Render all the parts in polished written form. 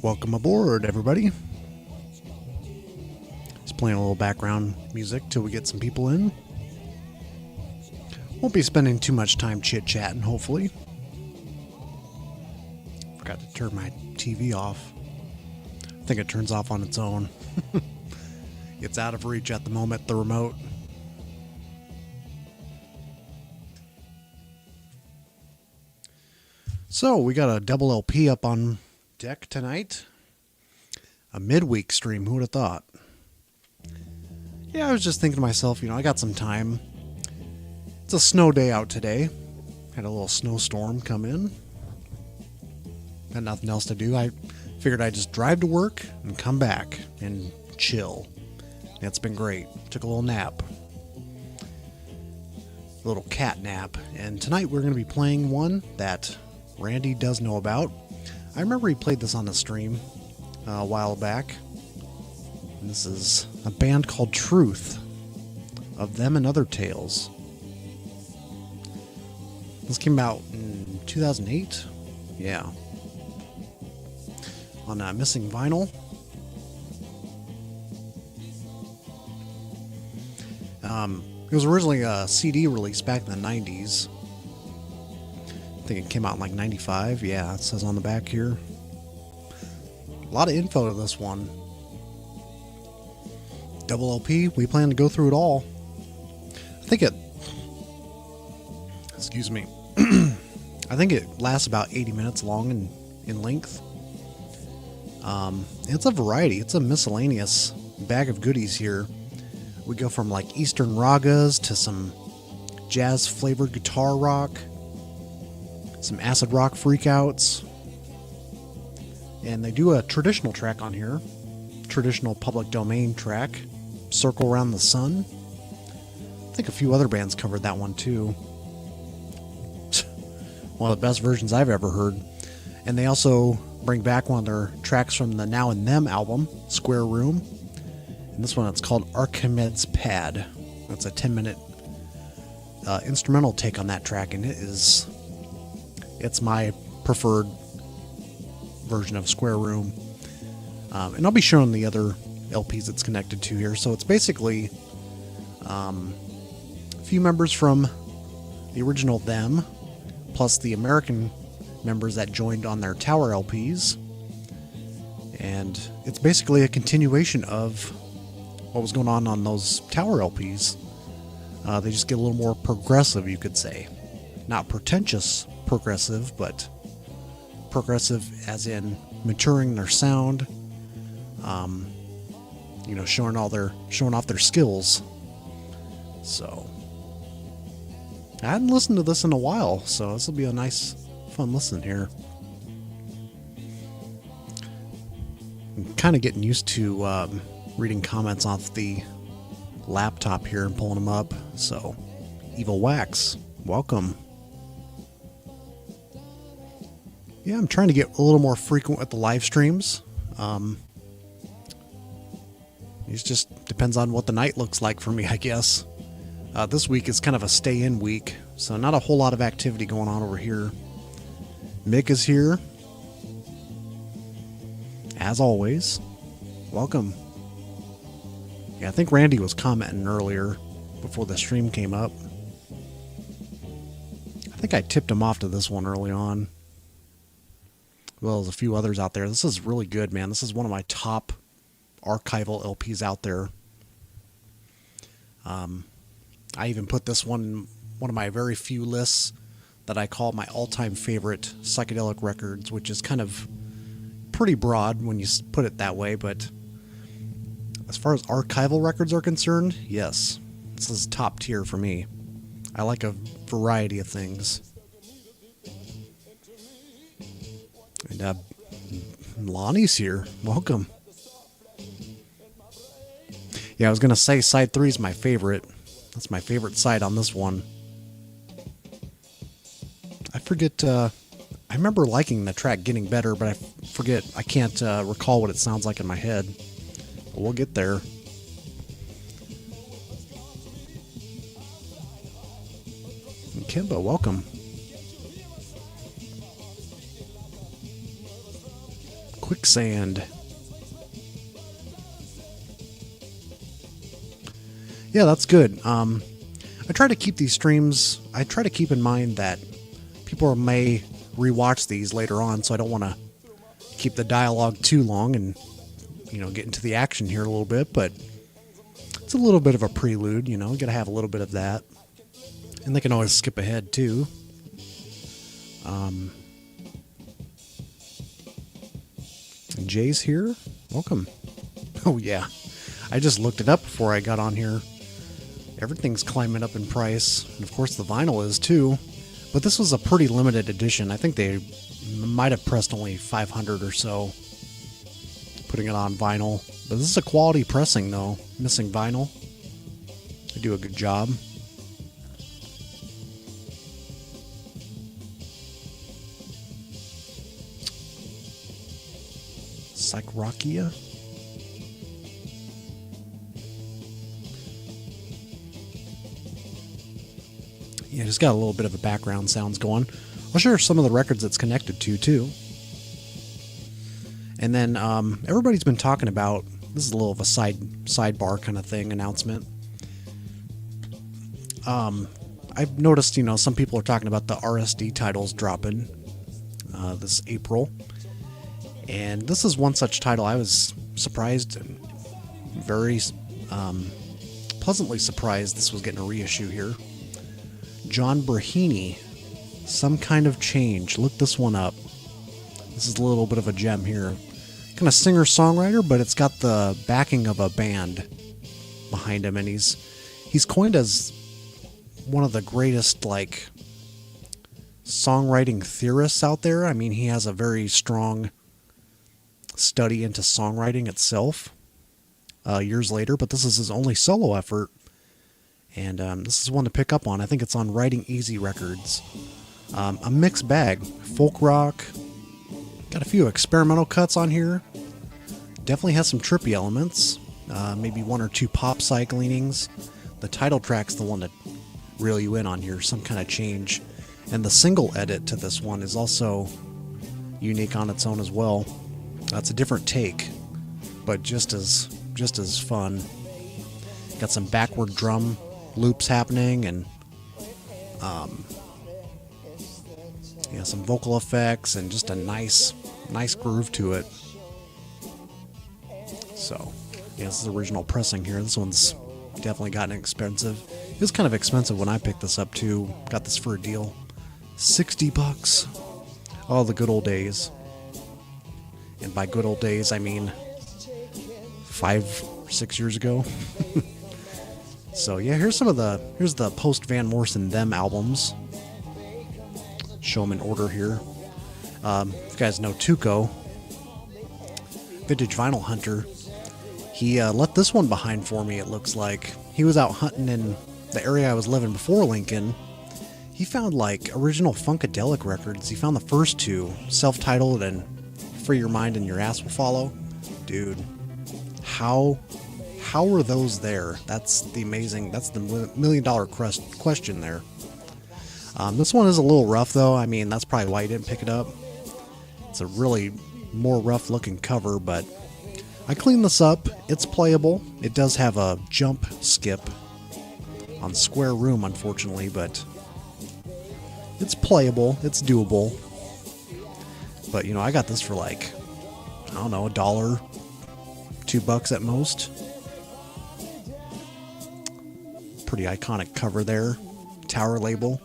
Welcome aboard, everybody. Just playing a little background music till we get some people in. Won't be spending too much time chit-chatting, hopefully. Forgot to turn my TV off. I think it turns off on its own. It's out of reach at the moment, the remote. So, we got a double LP up on deck tonight. A midweek stream, who would have thought? Yeah, I was just thinking to myself, I got some time. It's a snow day out today. Had a little snowstorm come in. Had nothing else to do. I figured I'd just drive to work and come back and chill. It's been great. Took a little nap. A little cat nap. And tonight we're going to be playing one that Randy does know about. I remember he played this on the stream a while back. And this is a band called Truth, of Them and Other Tales. This came out in 2008. Yeah. On Missing Vinyl. It was originally a CD release back in the 90s. I think it came out in like 95. Yeah, it says on the back here. A lot of info to this one. Double LP, we plan to go through it all. I think it... Excuse me. I think it lasts about 80 minutes long in length. It's a variety. It's a miscellaneous bag of goodies here. We go from like Eastern ragas to some jazz-flavored guitar rock, some acid rock freakouts, and they do a traditional track on here, traditional public domain track, Circle Around the Sun. I think a few other bands covered that one too. One of the best versions I've ever heard. And they also bring back one of their tracks from the Now and Them album, Square Room. And this one, it's called Archimed's Pad. That's a 10-minute instrumental take on that track, and it's my preferred version of Square Room. And I'll be showing the other LPs it's connected to here. So it's basically a few members from the original Them, plus the American members that joined on their Tower LPs. And it's basically a continuation of what was going on those Tower LPs. They just get a little more progressive, you could say. Not pretentious progressive, but progressive as in maturing their sound, showing off their skills. So I hadn't listened to this in a while, so this will be a nice, fun listen here. I'm kind of getting used to reading comments off the laptop here and pulling them up. So, Evil Wax, welcome. Yeah, I'm trying to get a little more frequent with the live streams. It just depends on what the night looks like for me, I guess. This week is kind of a stay-in week, so not a whole lot of activity going on over here. Mick is here. As always, welcome. Yeah, I think Randy was commenting earlier before the stream came up. I think I tipped him off to this one early on. Well, there's a few others out there. This is really good, man. This is one of my top archival LPs out there. I even put this one in one of my very few lists that I call my all-time favorite psychedelic records, which is kind of pretty broad when you put it that way, but as far as archival records are concerned, yes, this is top tier for me. I like a variety of things. And Lonnie's here. Welcome. Yeah, I was going to say side 3 is my favorite. That's my favorite side on this one. I forget, I remember liking the track Getting Better, but I can't recall what it sounds like in my head. But we'll get there. And Kimba, welcome. quicksand. Yeah, that's good. I try to keep these streams, I try to keep in mind that people may rewatch these later on, so I don't want to keep the dialogue too long and, get into the action here a little bit, but it's a little bit of a prelude, you got to have a little bit of that. And they can always skip ahead, too. Jay's here. Welcome. Oh, yeah. I just looked it up before I got on here. Everything's climbing up in price. And, of course, the vinyl is, too. But this was a pretty limited edition. I think they might have pressed only 500 or so, putting it on vinyl. But this is a quality pressing, though. Missing vinyl. They do a good job. Psychrokia. Yeah, just got a little bit of a background sounds going. I'll share some of the records it's connected to, too. And then everybody's been talking about, this is a little of a sidebar kind of thing, announcement. I've noticed, some people are talking about the RSD titles dropping this April. And this is one such title. I was surprised and very pleasantly surprised this was getting a reissue here. John Brahini, Some Kind of Change. Look this one up. This is a little bit of a gem here. Kind of singer-songwriter, but it's got the backing of a band behind him, and he's coined as one of the greatest, songwriting theorists out there. I mean, he has a very strong study into songwriting itself years later, but this is his only solo effort, and this is one to pick up on. I think it's on Writing Easy Records. A mixed bag. Folk rock, got a few experimental cuts on here, definitely has some trippy elements, maybe one or two pop psych leanings. The title track's the one that reel you in on here, Some Kind of Change, and the single edit to this one is also unique on its own as well. That's a different take, but just as fun. Got some backward drum loops happening, and some vocal effects, and just a nice groove to it. So, this is original pressing here. This one's definitely gotten expensive. It was kind of expensive when I picked this up too. Got this for a deal, $60. Oh, the good old days. And by good old days, I mean 5 or 6 years ago. So yeah, here's the Post-Morrison Them albums. Show them in order here. If you guys know Tuco, Vintage Vinyl Hunter, he left this one behind for me, it looks like. He was out hunting in the area I was living before Lincoln. He found original Funkadelic records. He found the first two, self-titled and Free Your Mind and Your Ass Will Follow. Dude, how are those there? That's the $1 million question there. This one is a little rough, though. I mean, that's probably why you didn't pick it up. It's a really more rough looking cover, but I cleaned this up. It's playable. It does have a jump skip on Square Room, unfortunately, but it's playable. It's doable. But, I got this for I don't know, $1, $2 at most. Pretty iconic cover there. Tower label.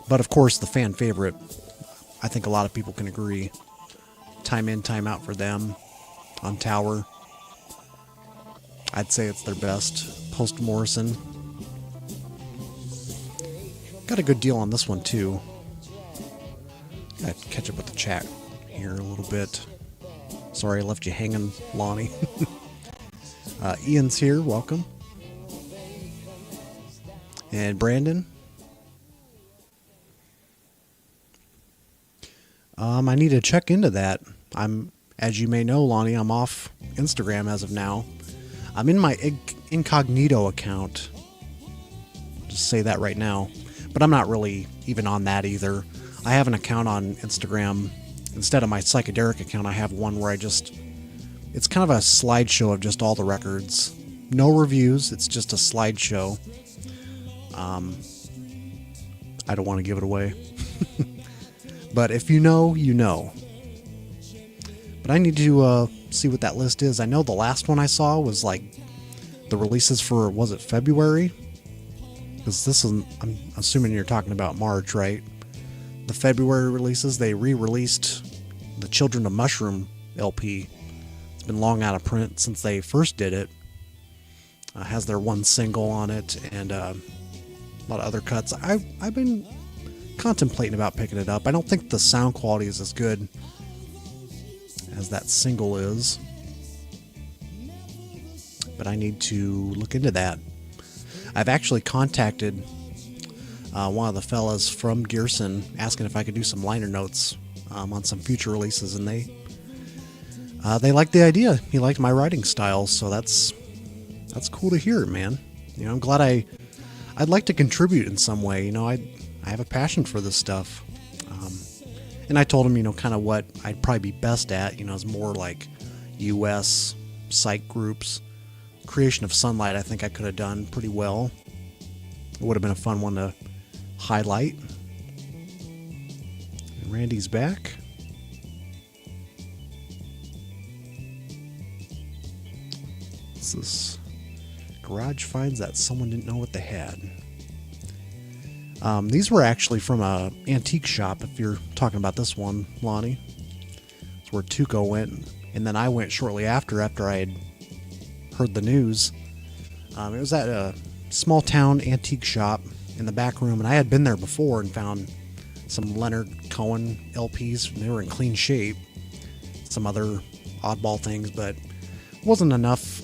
But of course, the fan favorite, I think a lot of people can agree. Time in, time out for them on Tower. I'd say it's their best. Post-Morrison. Got a good deal on this one, too. Gotta catch up with the chat here a little bit. Sorry I left you hanging, Lonnie. Ian's here, welcome. And Brandon. I need to check into that. As you may know, Lonnie, I'm off Instagram as of now. I'm in my incognito account. Just say that right now. But I'm not really even on that either. I have an account on Instagram instead of my psychedelic account, I have one where it's kind of a slideshow of just all the records. No reviews, it's just a slideshow. I don't want to give it away. But if you know, you know. But I need to see what that list is. I know the last one I saw was like the releases for, was it February? Because this is, I'm assuming you're talking about March, right? The February releases, they re-released the Children of Mushroom LP. It's been long out of print since they first did it. Has their one single on it and a lot of other cuts. I've been contemplating about picking it up. I don't think the sound quality is as good as that single is, but I need to look into that. I've actually contacted one of the fellas from Gearson asking if I could do some liner notes on some future releases, and they liked the idea. He liked my writing style, so that's cool to hear, man. You know, I'm glad I'd like to contribute in some way. You know, I have a passion for this stuff. And I told him, you know, kind of what I'd probably be best at, you know, is more like US psych groups. Creation of Sunlight, I think I could have done pretty well. It would have been a fun one to highlight. And Randy's back. What's this? Garage finds that someone didn't know what they had. These were actually from a antique shop, if you're talking about this one, Lonnie. It's where Tuco went, and then I went shortly after I had heard the news. It was at a small town antique shop in the back room, and I had been there before and found some Leonard Cohen LPs. They were in clean shape. Some other oddball things, but it wasn't enough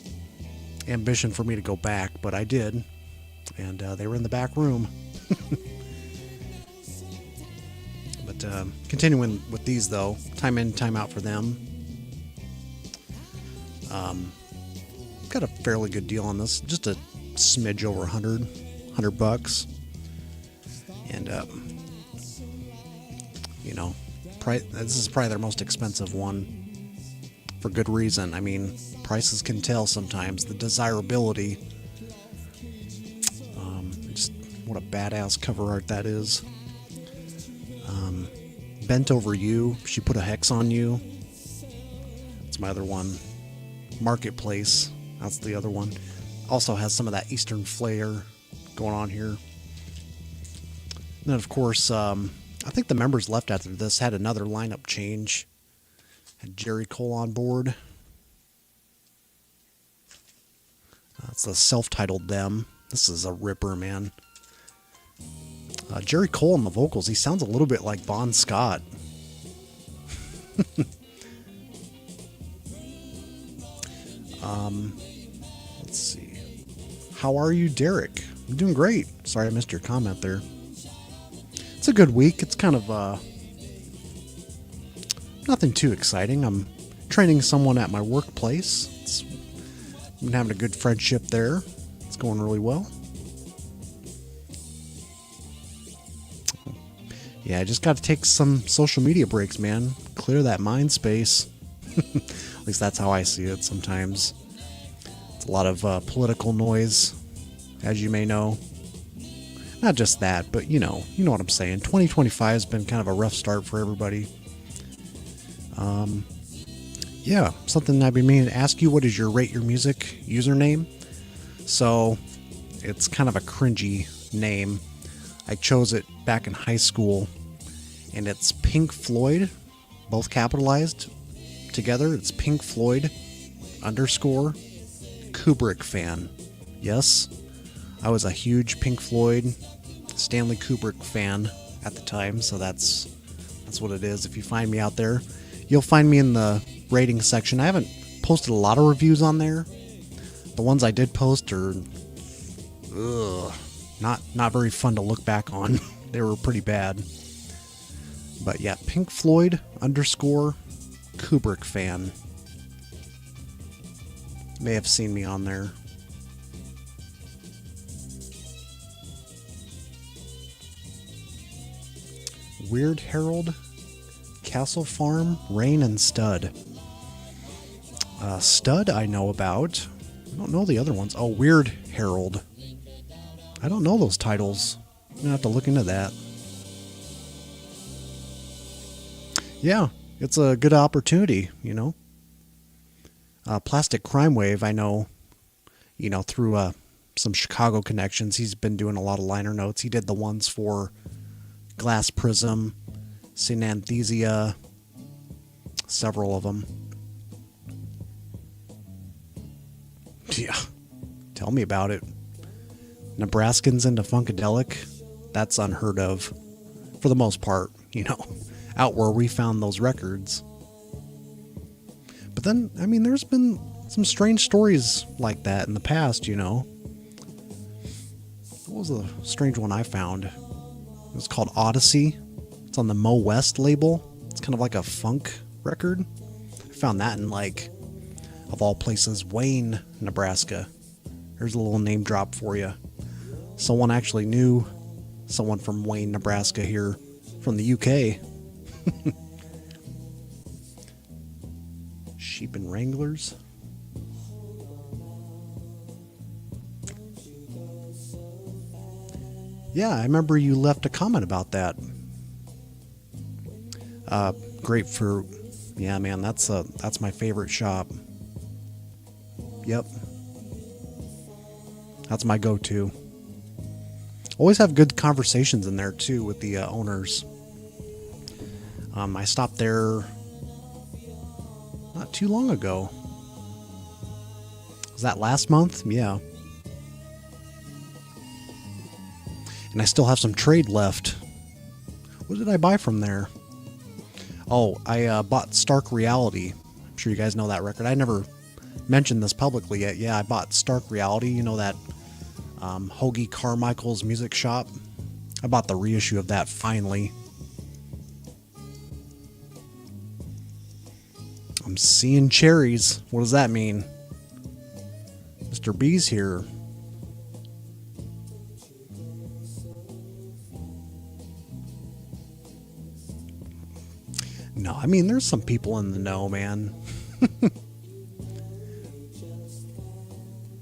ambition for me to go back, but I did, and they were in the back room. But continuing with these, though, time in, time out for them. Got a fairly good deal on this, just a smidge over $100. And you know, this is probably their most expensive one, for good reason. I mean, prices can tell sometimes. The desirability. Just what a badass cover art that is. Bent Over You, She Put a Hex on You. That's my other one. Marketplace, that's the other one. Also has some of that Eastern flair going on here. And then, of course, I think the members left after this had another lineup change. Had Jerry Cole on board. That's the self-titled Them. This is a ripper, man. Jerry Cole on the vocals, he sounds a little bit like Bon Scott. Let's see. How are you, Derek? I'm doing great. Sorry I missed your comment there. It's a good week. It's kind of nothing too exciting. I'm training someone at my workplace. I've been having a good friendship there. It's going really well. Yeah, I just got to take some social media breaks, man. Clear that mind space. At least that's how I see it sometimes. It's a lot of political noise, as you may know. Not just that, but you know what I'm saying. 2025 has been kind of a rough start for everybody. Yeah, something I've been meaning to ask you. What is your Rate Your Music username? So, it's kind of a cringy name. I chose it back in high school, and it's Pink Floyd, both capitalized together. It's Pink Floyd _ Kubrick fan. Yes, I was a huge Pink Floyd, Stanley Kubrick fan at the time, so that's what it is. If you find me out there, you'll find me in the rating section. I haven't posted a lot of reviews on there. The ones I did post are not very fun to look back on. They were pretty bad. But yeah, Pink Floyd _ Kubrick fan. May have seen me on there. Weird Harold Castle Farm, Rain, and Stud. Stud I know about. I don't know the other ones. Oh, Weird Herald. I don't know those titles. I'm going to have to look into that. Yeah, it's a good opportunity, you know. Plastic Crime Wave, I know, you know, through some Chicago connections. He's been doing a lot of liner notes. He did the ones for Glass Prism, Synanthesia, several of them. Yeah, tell me about it. Nebraskans into Funkadelic, that's unheard of for the most part, you know, out where we found those records. But then, I mean, there's been some strange stories like that in the past, you know. What was the strange one I found? It was called Odyssey. It's on the Mo West label. It's kind of like a funk record. I found that in, like, of all places, Wayne, Nebraska. There's a little name drop for you. Someone actually knew someone from Wayne, Nebraska here from the UK. Sheep and Wranglers. Yeah, I remember you left a comment about that. Grapefruit. Yeah, man, that's my favorite shop. Yep. That's my go-to. Always have good conversations in there, too, with the owners. I stopped there not too long ago. Was that last month? Yeah. And I still have some trade left. What did I buy from there? Oh, I bought Stark Reality. I'm sure you guys know that record. I never mentioned this publicly yet. Yeah, I bought Stark Reality. You know that Hoagie Carmichael's music shop? I bought the reissue of that finally. I'm seeing cherries. What does that mean? Mr. B's here. No, I mean, there's some people in the know, man.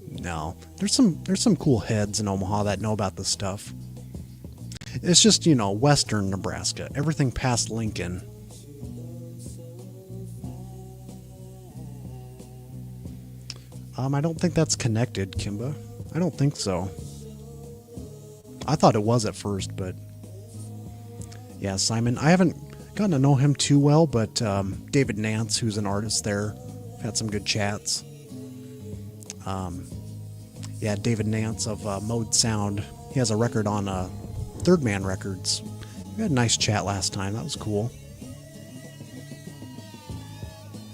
No, there's some cool heads in Omaha that know about this stuff. It's just, you know, western Nebraska. Everything past Lincoln. I don't think that's connected, Kimba. I don't think so. I thought it was at first, but yeah, Simon. I haven't gotten to know him too well, but David Nance, who's an artist there, had some good chats. Yeah, David Nance of Mode Sound. He has a record on Third Man Records. We had a nice chat last time. That was cool.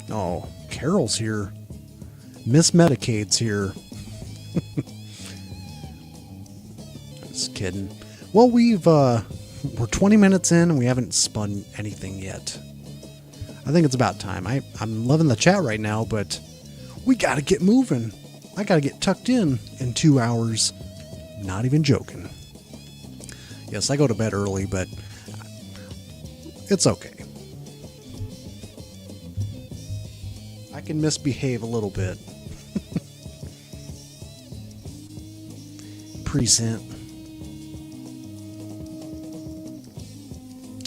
Oh, Carol's here. Miss Medicaid's here. Just kidding. Well, we're 20 minutes in and we haven't spun anything yet. I think it's about time. I'm loving the chat right now, but we gotta get moving. I gotta get tucked in 2 hours. Not even joking. Yes, I go to bed early, but it's okay. I can misbehave a little bit. Present.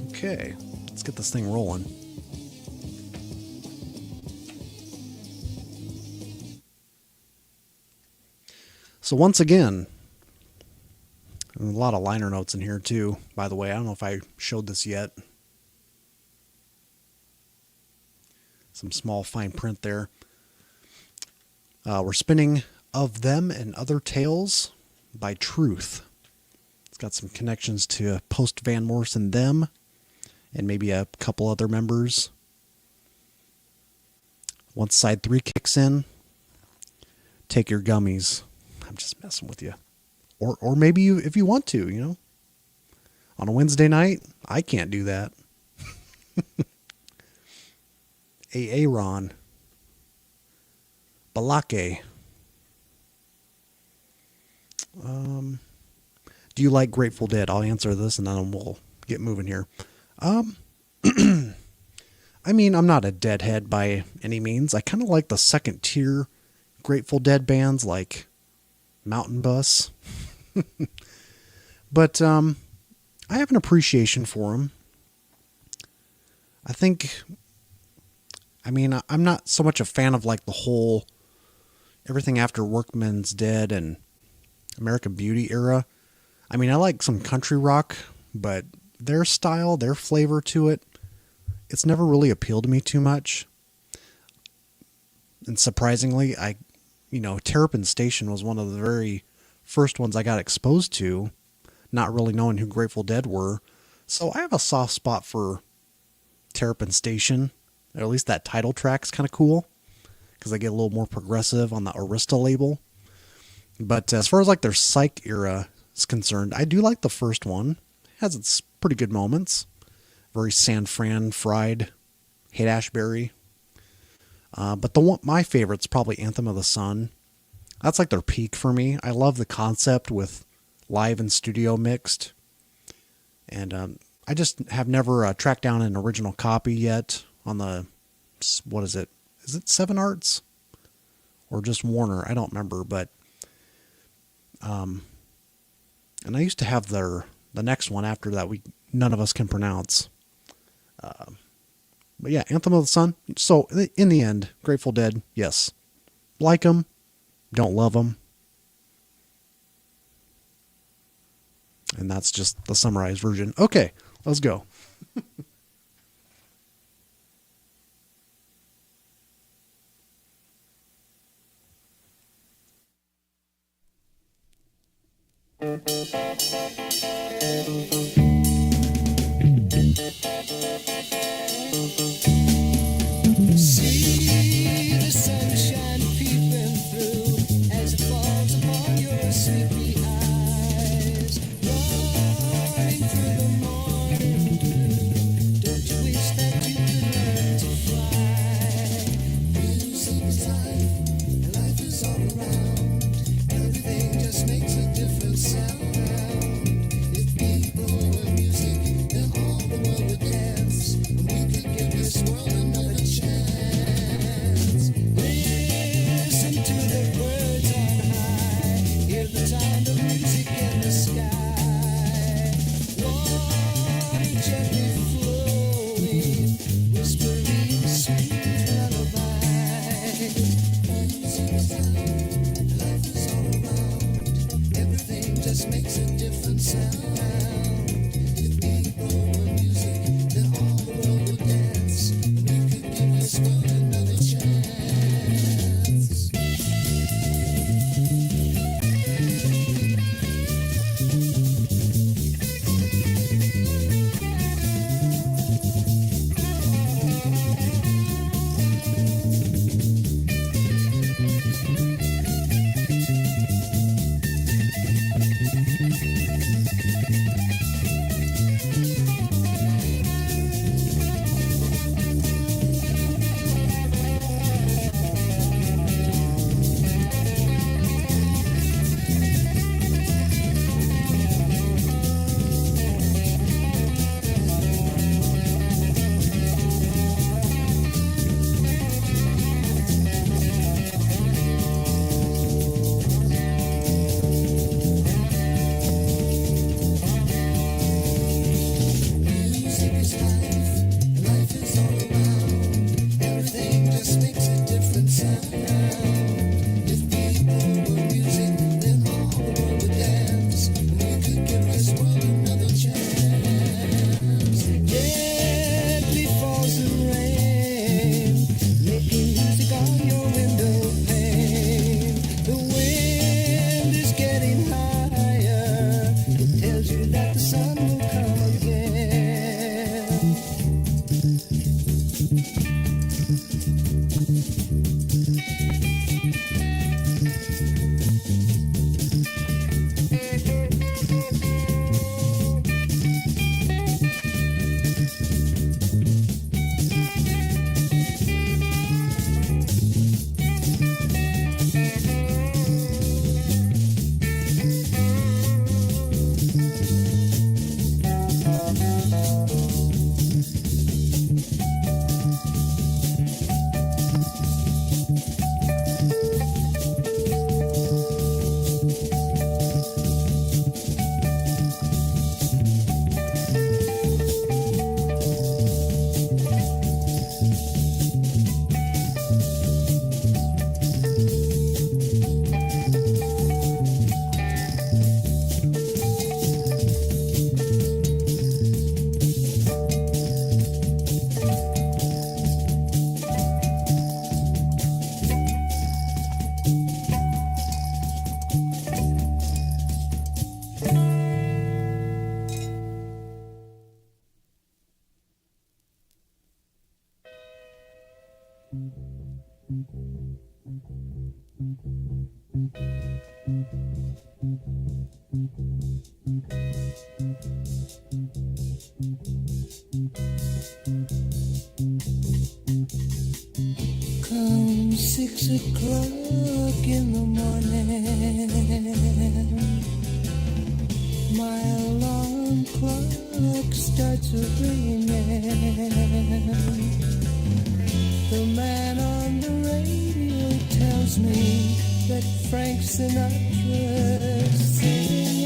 Okay, let's get this thing rolling. So once again, a lot of liner notes in here too, by the way. I don't know if I showed this yet. Some small fine print there. We're spinning Of Them and Other Tales by Truth. It's got some connections to Post-Morrison Them and maybe a couple other members. Once side 3 kicks in, take your gummies. I'm just messing with you. Or maybe you, if you want to, you know. On a Wednesday night, I can't do that. Aaron. Balake. Do you like Grateful Dead? I'll answer this and then we'll get moving here. I mean, I'm not a Deadhead by any means. I kind of like the second tier Grateful Dead bands like Mountain Bus. But I have an appreciation for them. I'm not so much a fan of like the whole everything after Workman's Dead and American Beauty era. I mean, I like some country rock, but their style, their flavor to it, it's never really appealed to me too much. And surprisingly, Terrapin Station was one of the very first ones I got exposed to, not really knowing who Grateful Dead were. So I have a soft spot for Terrapin Station. Or at least that title track's kind of cool, because they get a little more progressive on the Arista label. But as far as like their psych era is concerned, I do like the first one. It has its pretty good moments. Very San Fran fried, Haight-Ashbury. But my favorite's probably Anthem of the Sun. That's like their peak for me. I love the concept with live and studio mixed. And I just have never tracked down an original copy yet on the, what is it? Is it 7 Arts? Or just Warner? I don't remember, but and I used to have the next one after that none of us can pronounce. But yeah, Anthem of the Sun. So in the end, Grateful Dead, yes. Like them, don't love them. And that's just the summarized version. Okay, let's go. See the sunshine peeping through as it falls upon your sleepy eyes, running through the morning dew. Don't you wish that you could learn to fly? Music is life, and life is all around. Everything just makes a different sound. If people were music, then all the world would dance, and we could give this world another chance. Listen to the birds on high, hear the sound of music in the sky. Water gently flowing, whispering sweet lullaby. Music is loud, life is all around. Everything just makes a different sound. If people were music, then all the world would dance, and we could give this world another chance. 6 o'clock in the morning, my alarm clock starts ringing. The man on the radio tells me that Frank Sinatra's singing.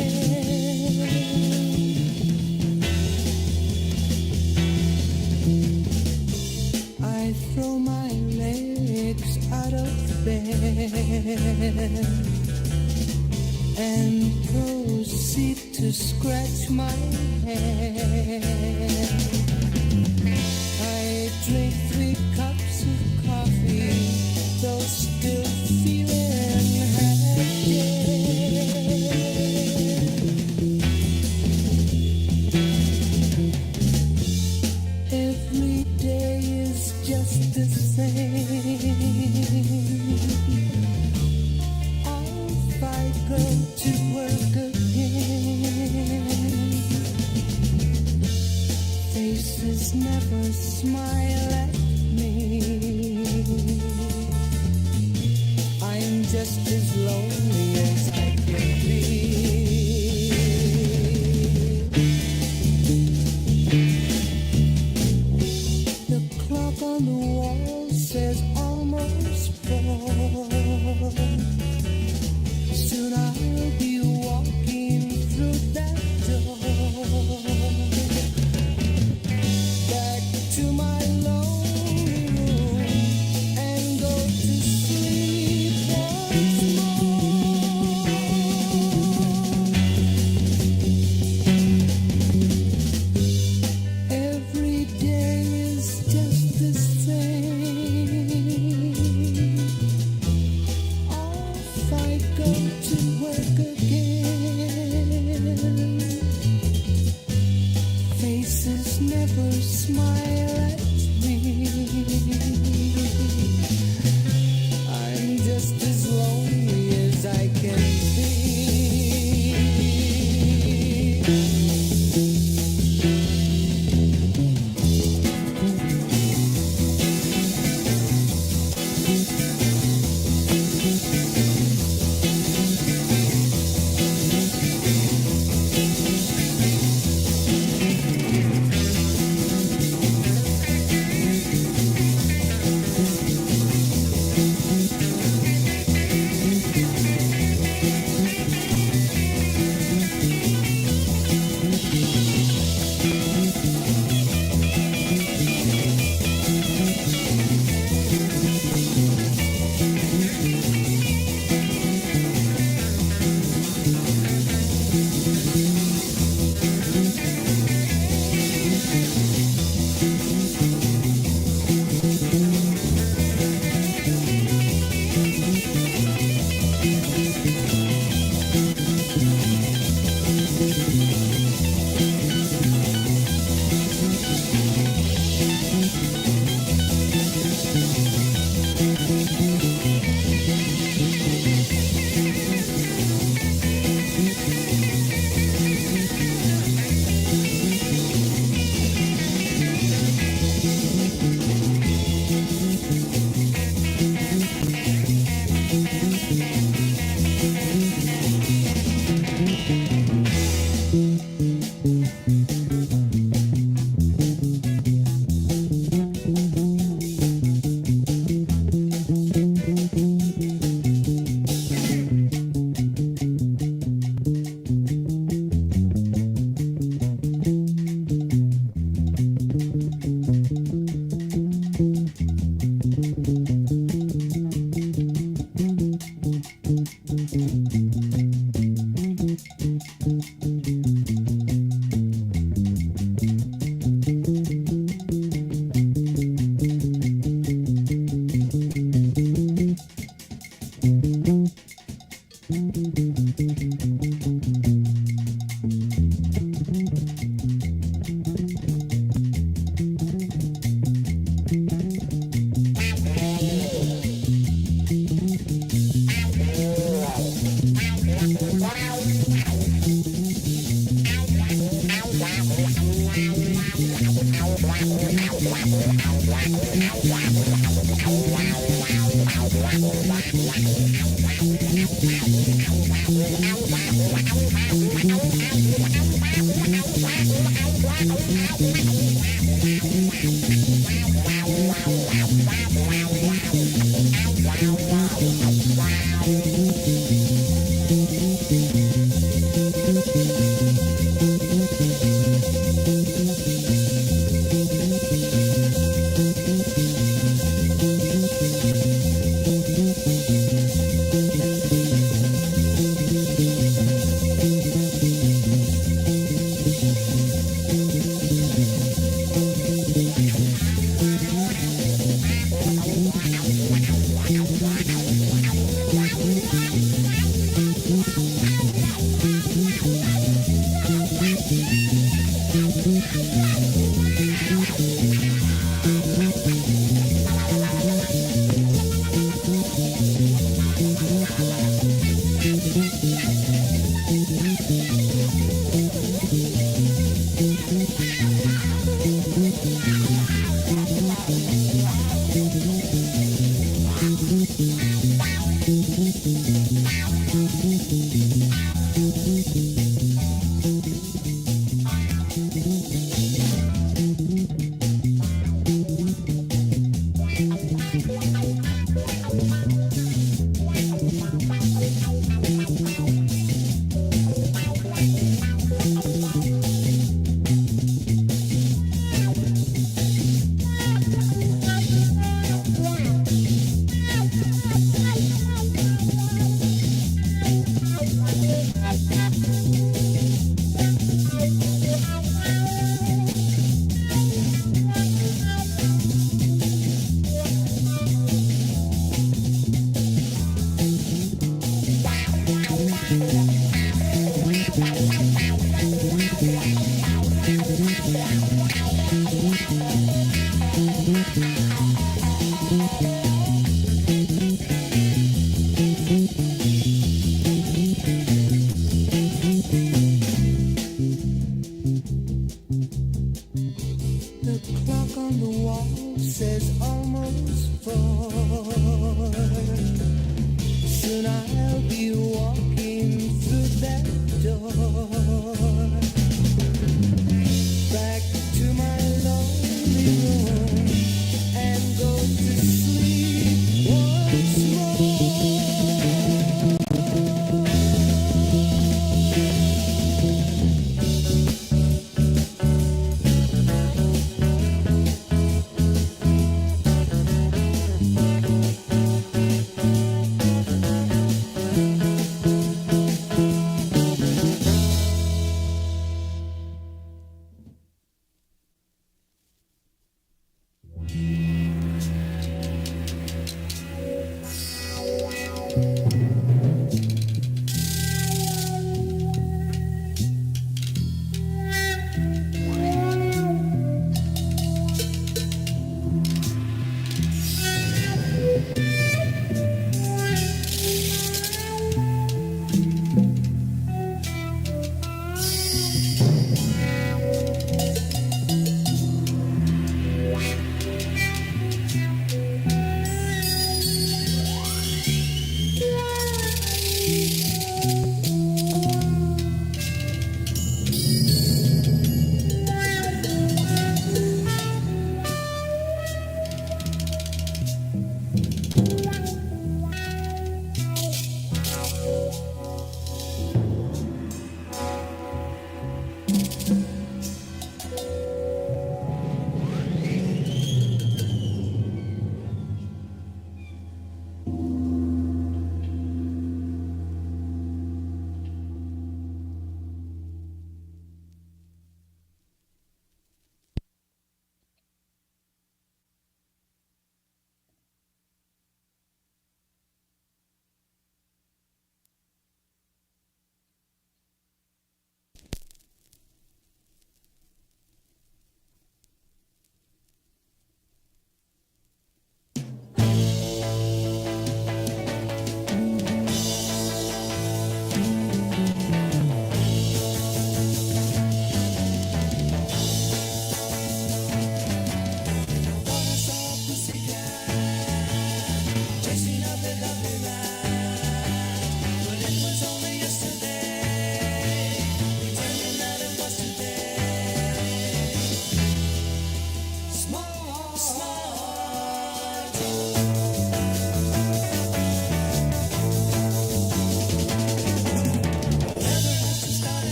I throw my legs out of bed and proceed to scratch my head. I drink 3 cups of coffee, though still feeling half dead. Every day is just the same. Off I go to work again. Faces never smile at me. I'm just as lonely as I can be. The clock on the wall says almost 4. Soon I'll be walking through that door. Back to my lonely room and go to sleep once more. Every day is just the same. Off I go to work again. Faces never smile at me. I'm just as lonely as I can be.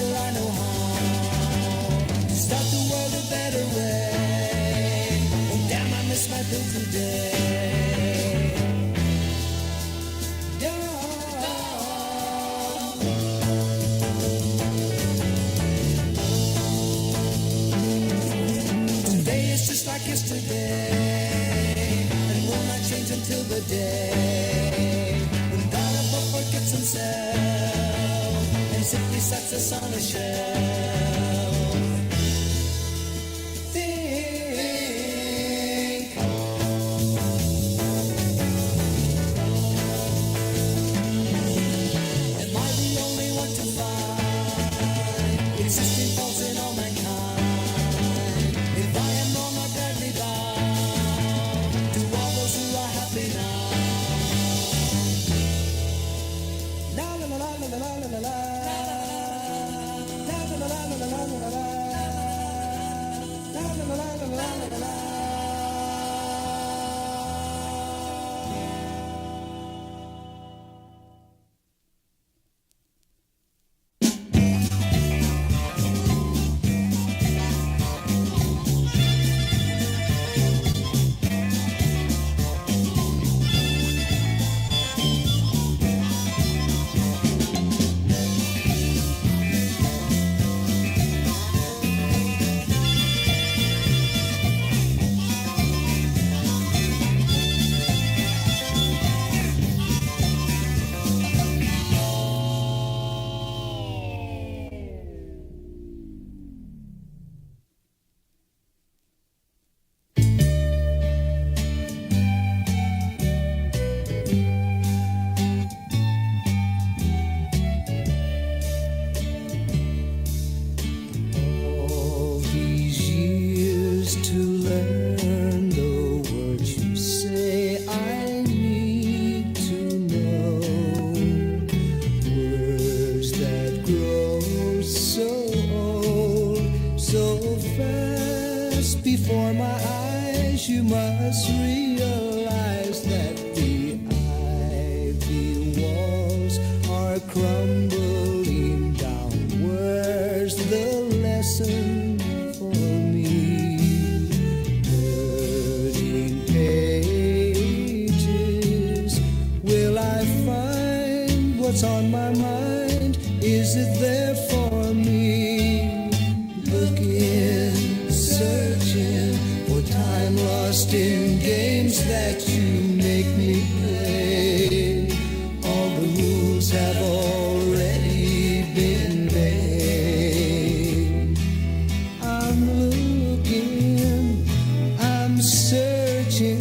sure I know how to start the world a better way. Oh damn, I miss my pills today. Today is just like yesterday, and will not change until the day when God above forgets himself and simply sets us on a shelf. Think. Am I the only one to find existing faults in all mankind? If I am wrong or badly bound to all those who are happy now. La la la la la la la la la. La la la la la la la la la. La la la la la la la la. All these years to learn the words you say I need to know. Words that grow so old, so fast before my eyes. You must realize that the ivy walls are crumbling down. Where's the lesson for me? Turning pages, will I find what's on my mind? Is it there for me? Looking, searching for time lost in games that you make me play. All the rules have already been made. I'm looking, I'm searching.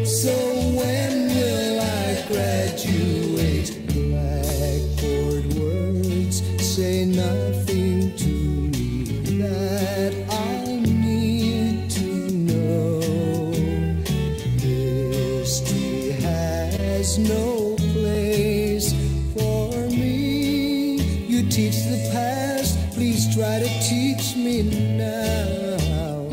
So when will I graduate? Blackboard words say nothing to me that I need to know. History has no place for me. You teach the past, please try to teach me now.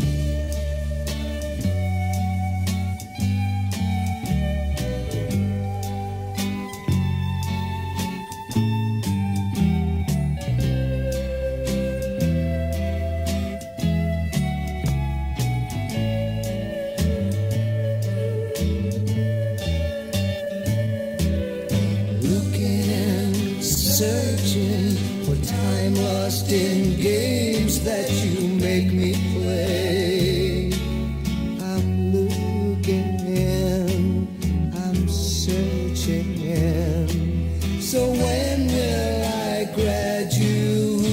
Looking, searching for time lost in games that you make me play. I'm looking, I'm searching. So when will I graduate?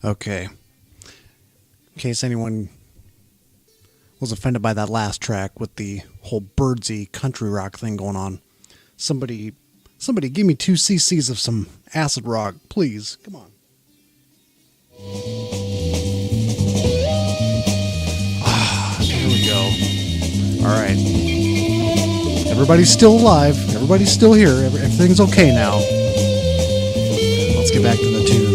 Okay. In case anyone was offended by that last track with the whole birdsy country rock thing going on, somebody give me 2 cc's of some acid rock, please. Come on. Here we go. All right. Everybody's still alive. Everybody's still here. Everything's okay now. Let's get back to the tunes.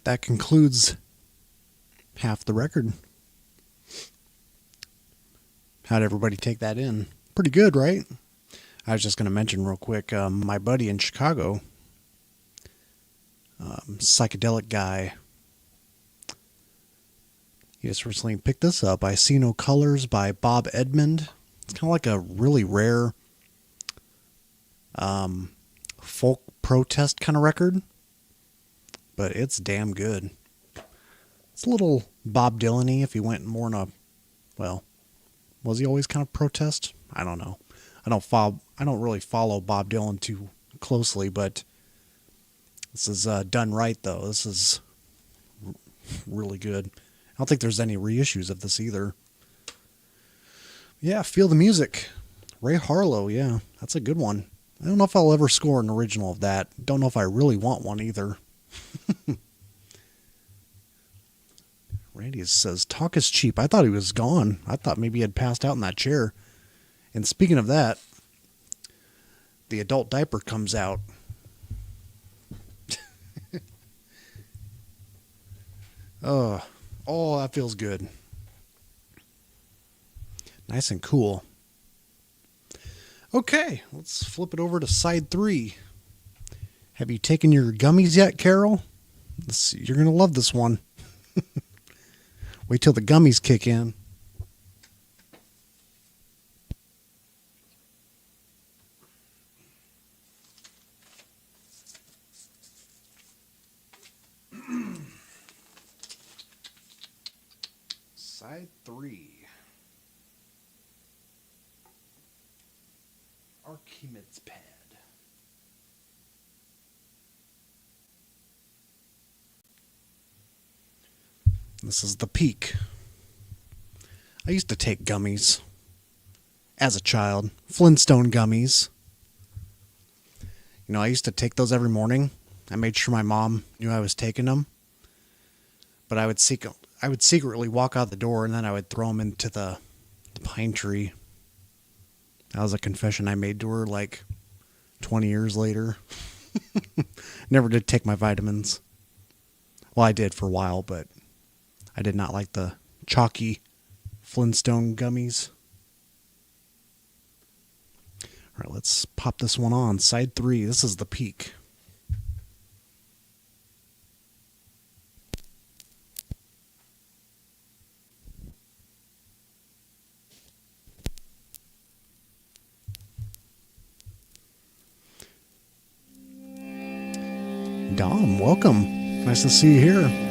that concludes half the record. How'd everybody take that in? Pretty good, right? I was just going to mention real quick, my buddy in Chicago, psychedelic guy, he just recently picked this up. I See No Colors by Bob Edmond. It's kind of like a really rare folk protest kind of record, but it's damn good. It's a little Bob Dylan-y if he went more in a, well, was he always kind of protest? I don't know. I don't really follow Bob Dylan too closely, but this is done right though. This is really good. I don't think there's any reissues of this either. Yeah, Feel the Music. Ray Harlow, yeah, that's a good one. I don't know if I'll ever score an original of that. Don't know if I really want one either. Randy says, talk is cheap. I thought he was gone. I thought maybe he had passed out in that chair. And speaking of that, the adult diaper comes out. Oh, that feels good. Nice and cool. Okay, let's flip it over to side 3. Have you taken your gummies yet, Carol? You're going to love this one. Wait till the gummies kick in. Side 3. Archimedes pad. This is the peak. I used to take gummies as a child. Flintstone gummies. You know, I used to take those every morning. I made sure my mom knew I was taking them. But I would secretly walk out the door and then I would throw them into the pine tree. That was a confession I made to her like 20 years later. Never did take my vitamins. Well, I did for a while, but I did not like the chalky Flintstone gummies. All right, let's pop this one on. Side 3. This is the peak. Dom, welcome. Nice to see you here.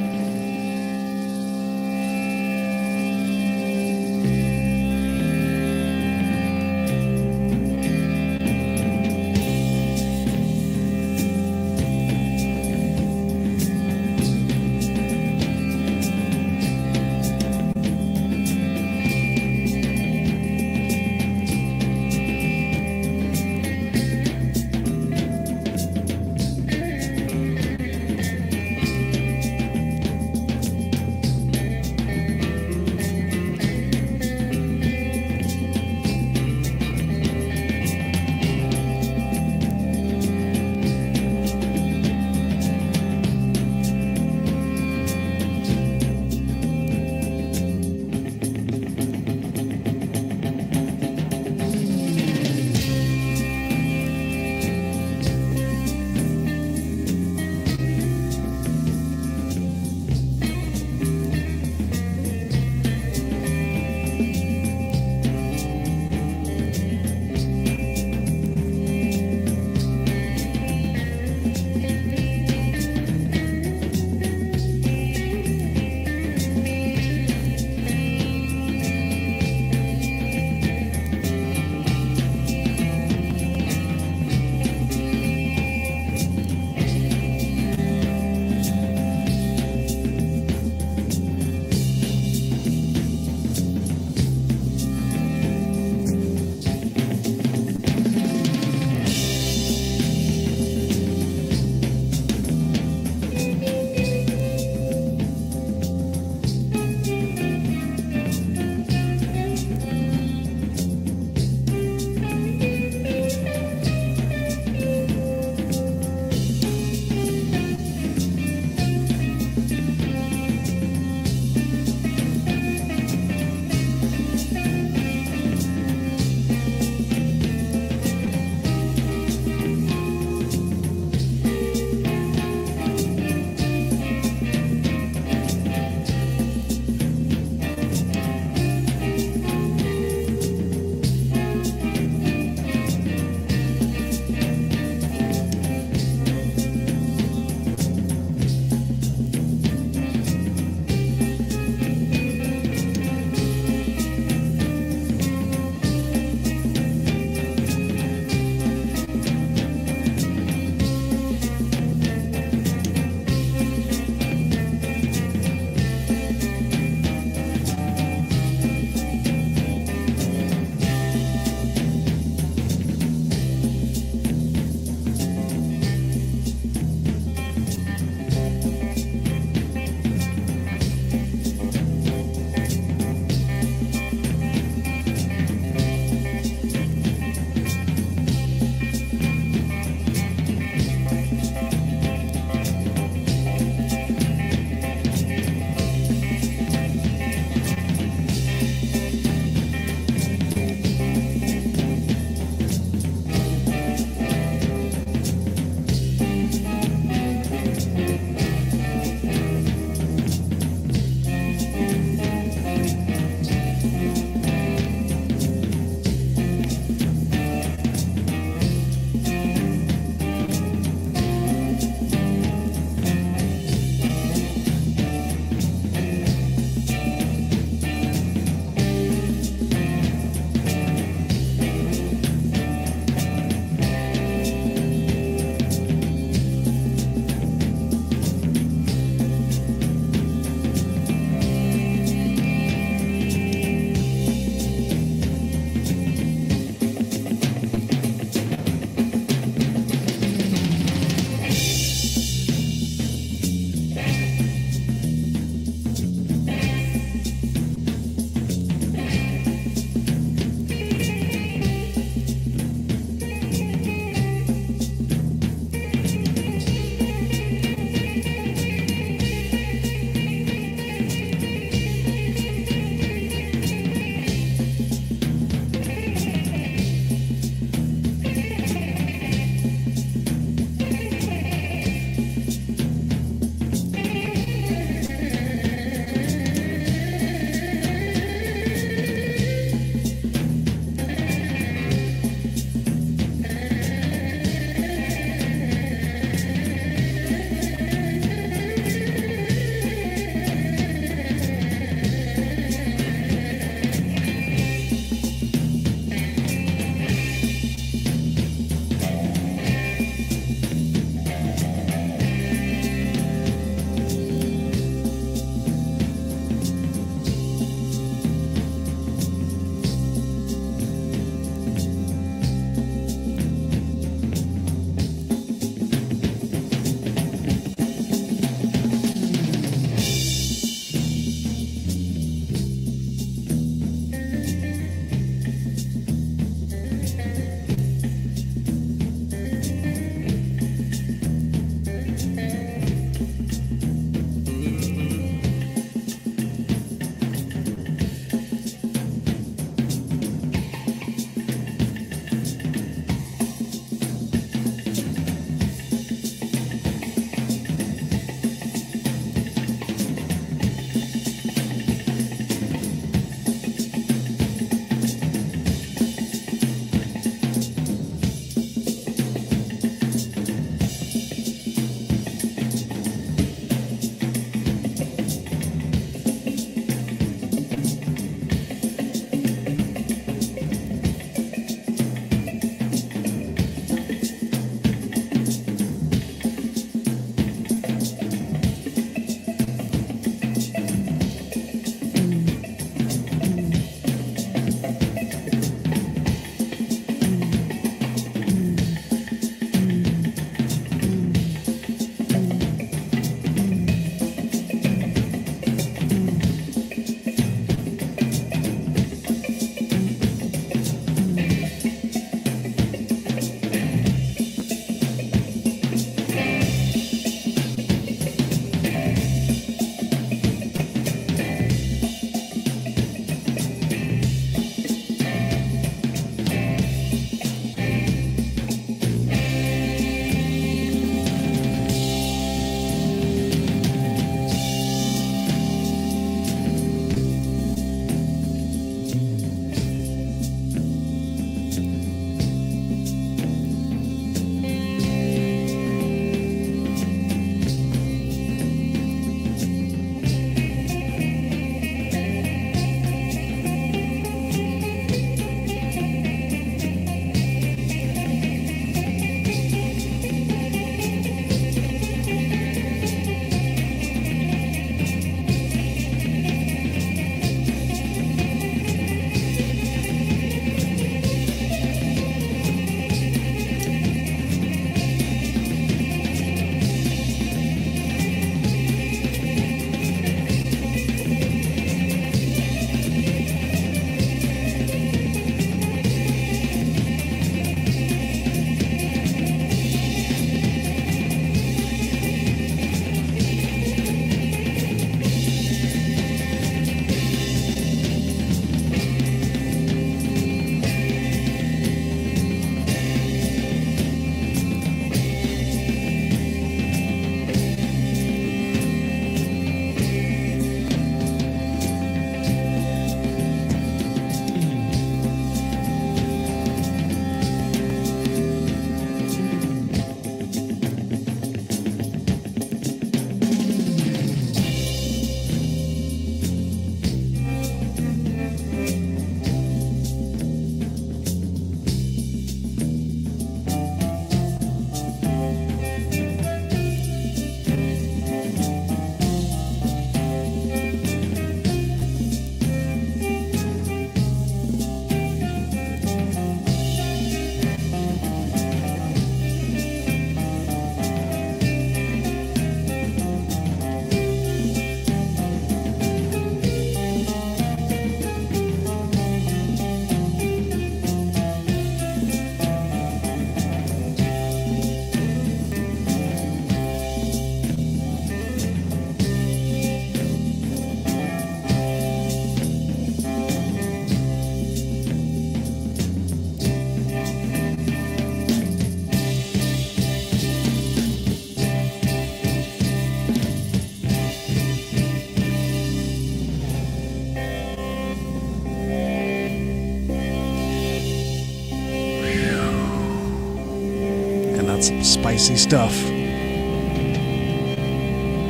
That's some spicy stuff.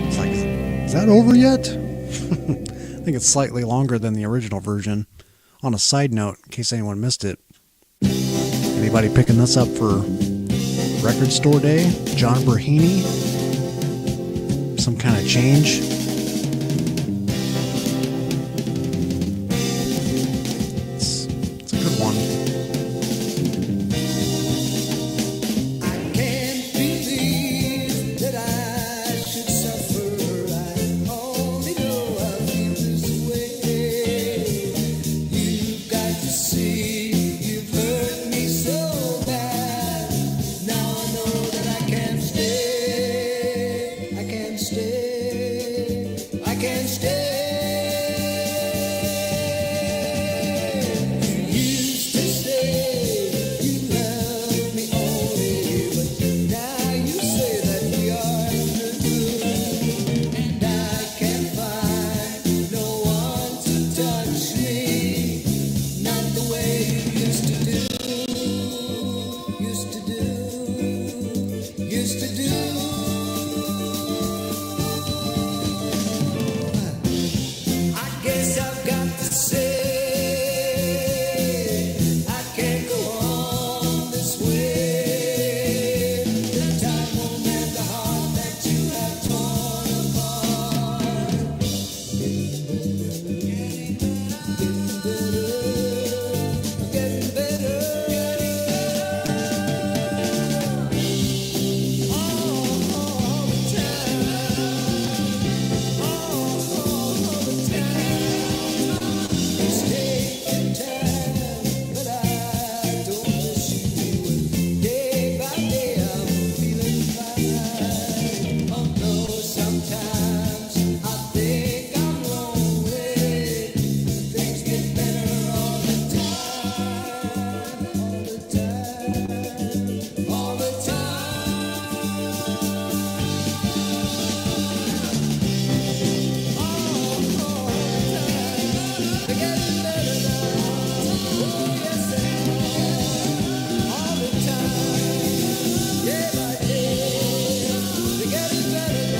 It's like, is that over yet? I think it's slightly longer than the original version. On a side note, in case anyone missed it, anybody picking this up for Record Store Day? John Brahini? Some kind of change? It's a good one. I can't believe that I should suffer. I only know I feel this way. You've got to see, you've hurt me so bad. Now I know that I can't stay. I can't stay. I can't stay. You used to say you love me only, but now you say that we are through. And I can't find no one to touch me, not the way you used to do, used to do, used to do. I guess I've got to say, I can't go on this way. The time won't mend the heart that you have torn apart. Getting better, getting better, all the time, all the time. It's taking time, but I don't miss you. Day by day I'm feeling fine. Oh no, sometimes I think I'm lonely. Things get better all the time, all the time, they're getting better now. Oh yes, they are. All the time, day by day, they're getting better now.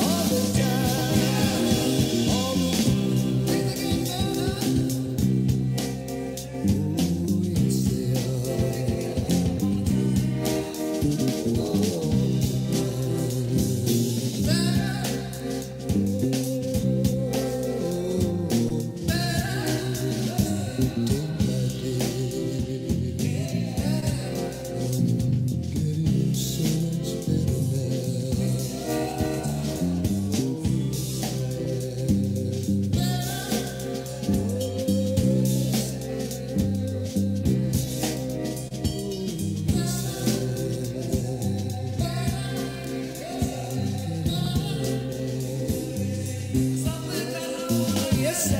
All the time, all the they're getting better. Oh yes, yes, I yes,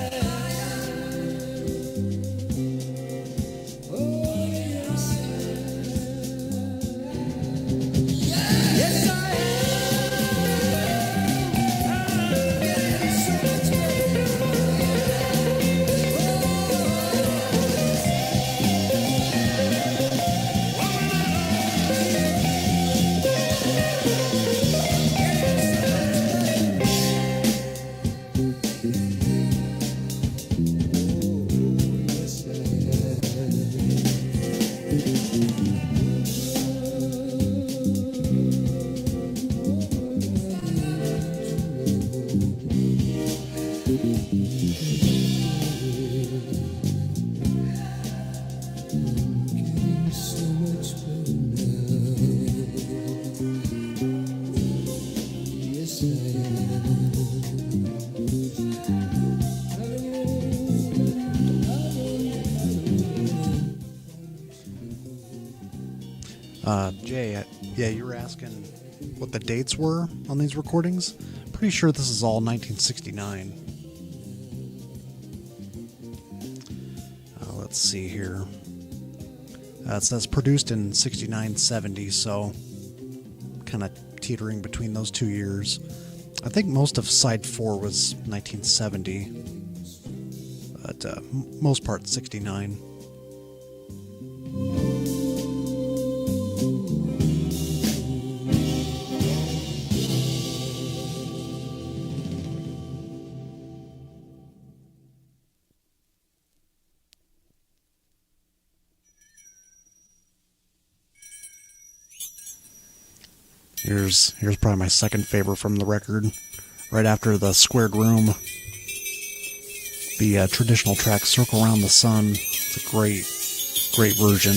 I am. Getting so much better now. Yes, Jay, yeah, you were asking what the dates were on these recordings. Pretty sure this is all 1969. Let's see here. It says produced in 69-70, so kind of teetering between those 2 years. I think most of side 4 was 1970, but most part 69. Here's probably my second favorite from the record, right after the squared room. The traditional track "Circle Around the Sun." It's a great version.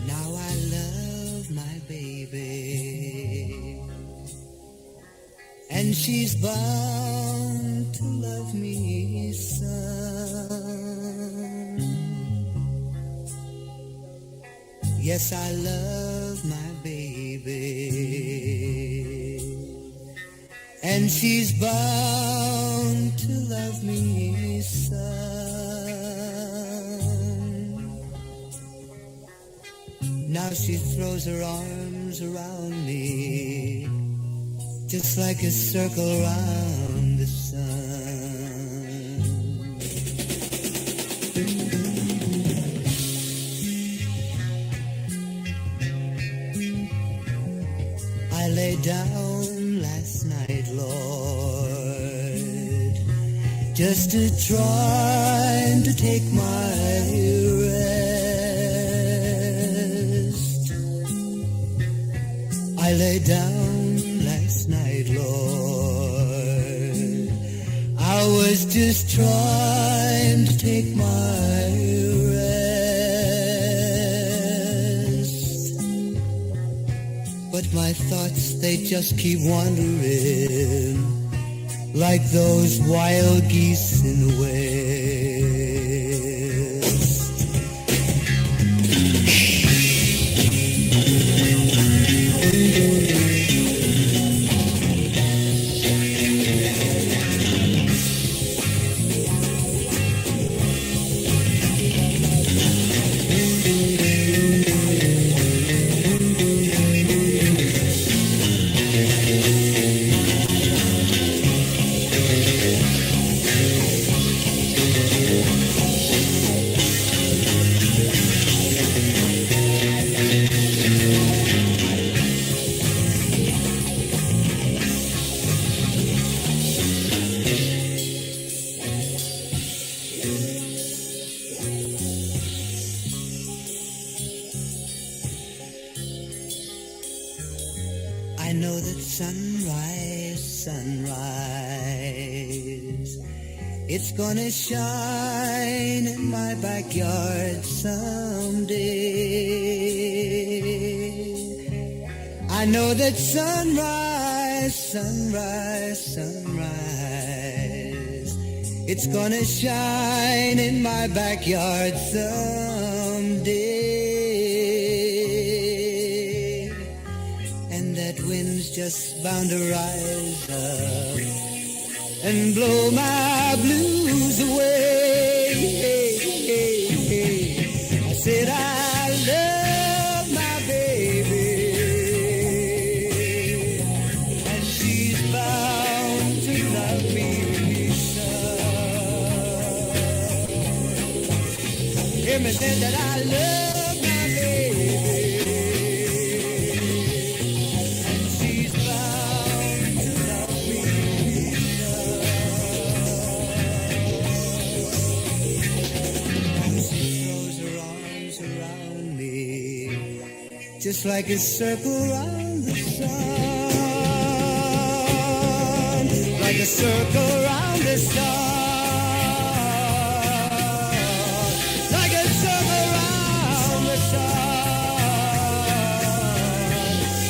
Now I love my baby, and she's bound to love me some. Yes, I love my baby, and she's bound to love me some. Now she throws her arms around me, just like a circle around the sun. I lay down last night, Lord, just to try to take my rest. I lay down last night, Lord, I was just trying to take my rest. But my thoughts, they just keep wandering like those wild geese in the west. I know that sunrise, it's gonna shine in my backyard someday. I know that sunrise, it's gonna shine in my backyard someday. Wind's just bound to rise up and blow my blues away. I said I love my baby, and she's bound to love me so. Hear me say that I love my baby. Just like a circle around the sun, like a circle around the sun, like a circle around the sun,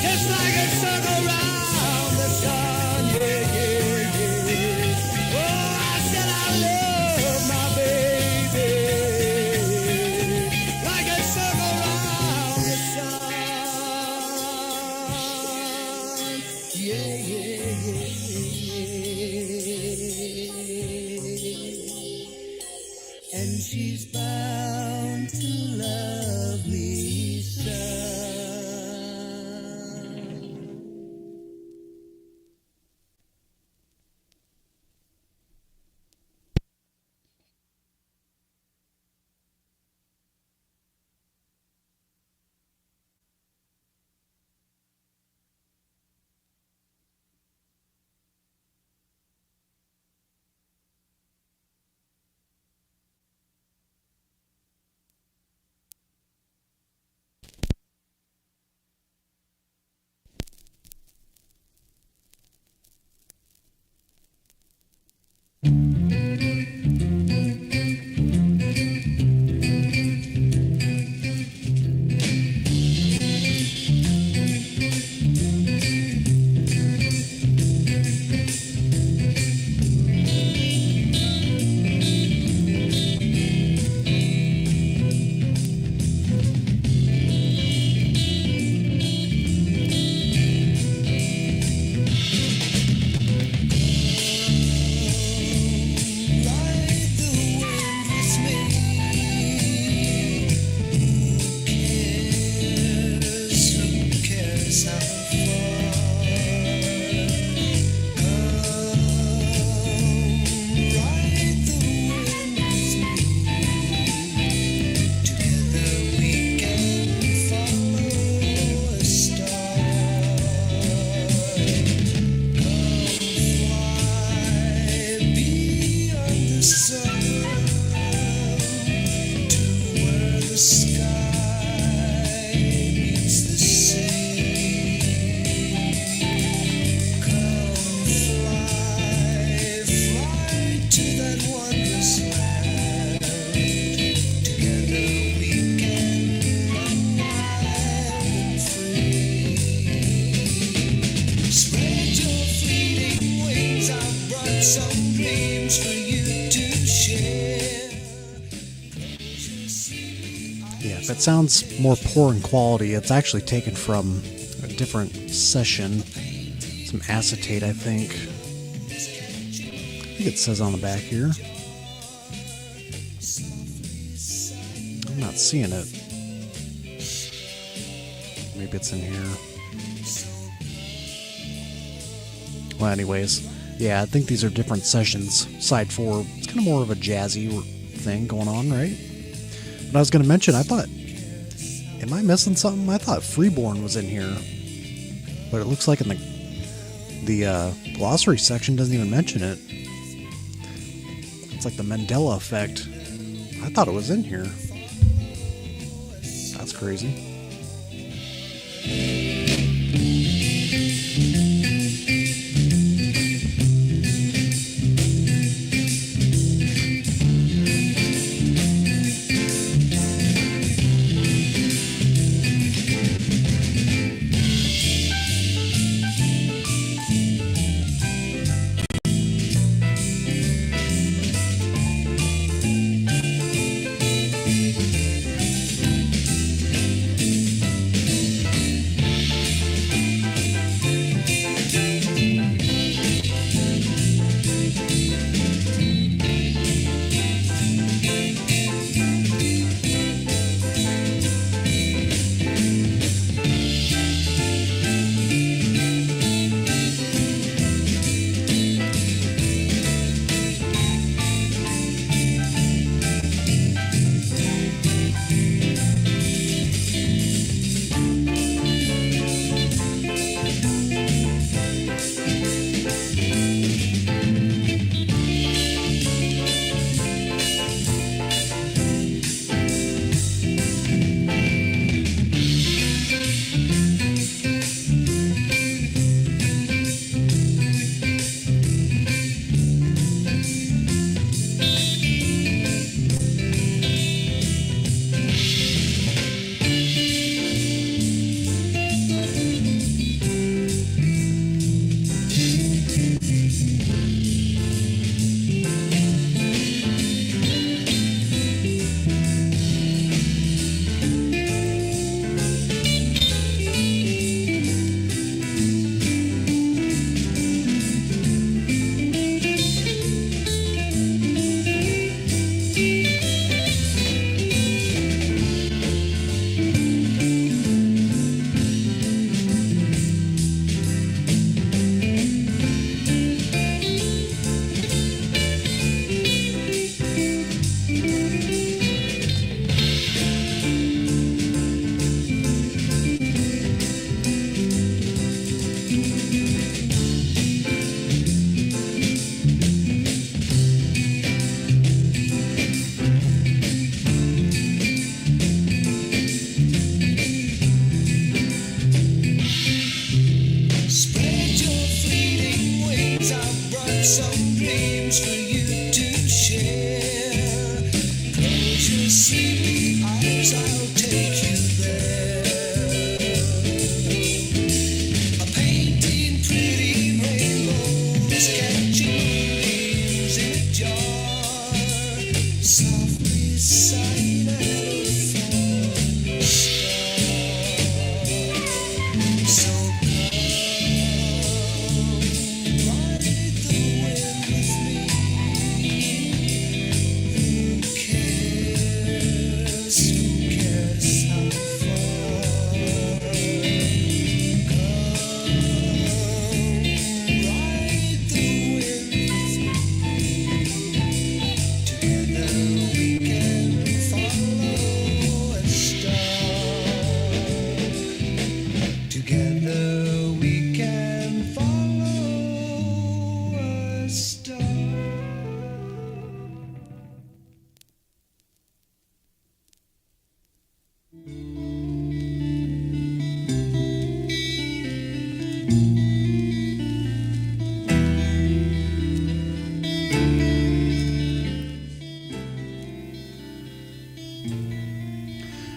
just like a circle around the sun, yeah, yeah, yeah. Oh, I said I love my baby, like a circle around the sun. And she's bound to love me so. Yeah, if it sounds more poor in quality, it's actually taken from a different session. Some acetate, I think. I think it says on the back here. I'm not seeing it. Maybe it's in here. Well, anyways, yeah, I think these are different sessions. Side 4, it's kind of more of a jazzy thing going on, right? But I was going to mention, I thought, am I missing something? I thought Freeborn was in here, but it looks like in the glossary section doesn't even mention it. It's like the Mandela effect. I thought it was in here. That's crazy.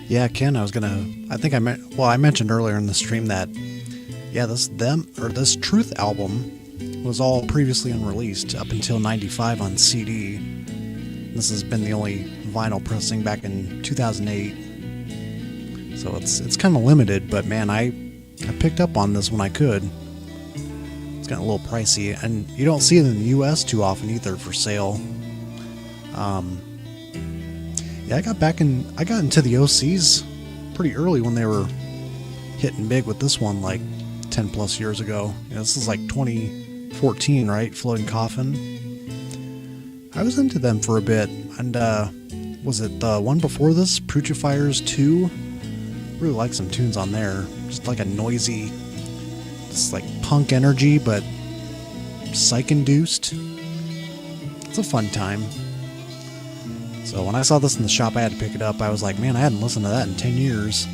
Yeah, Ken, I mentioned earlier in the stream that, yeah, this Truth album was all previously unreleased up until 95 on CD. This has been the only vinyl pressing back in 2008. So it's kind of limited, but man, I picked up on this when I could. It's gotten a little pricey, and you don't see it in the U.S. too often either for sale. Yeah, I got into the OCs pretty early when they were hitting big with this one, like 10 plus years ago. This is like 2014, right? Floating Coffin. I was into them for a bit, and was it the one before this, Putrefiers 2? Really like some tunes on there. Just like a noisy, it's like punk energy, but psych-induced. It's a fun time. So when I saw this in the shop, I had to pick it up. I was like, man, I hadn't listened to that in 10 years.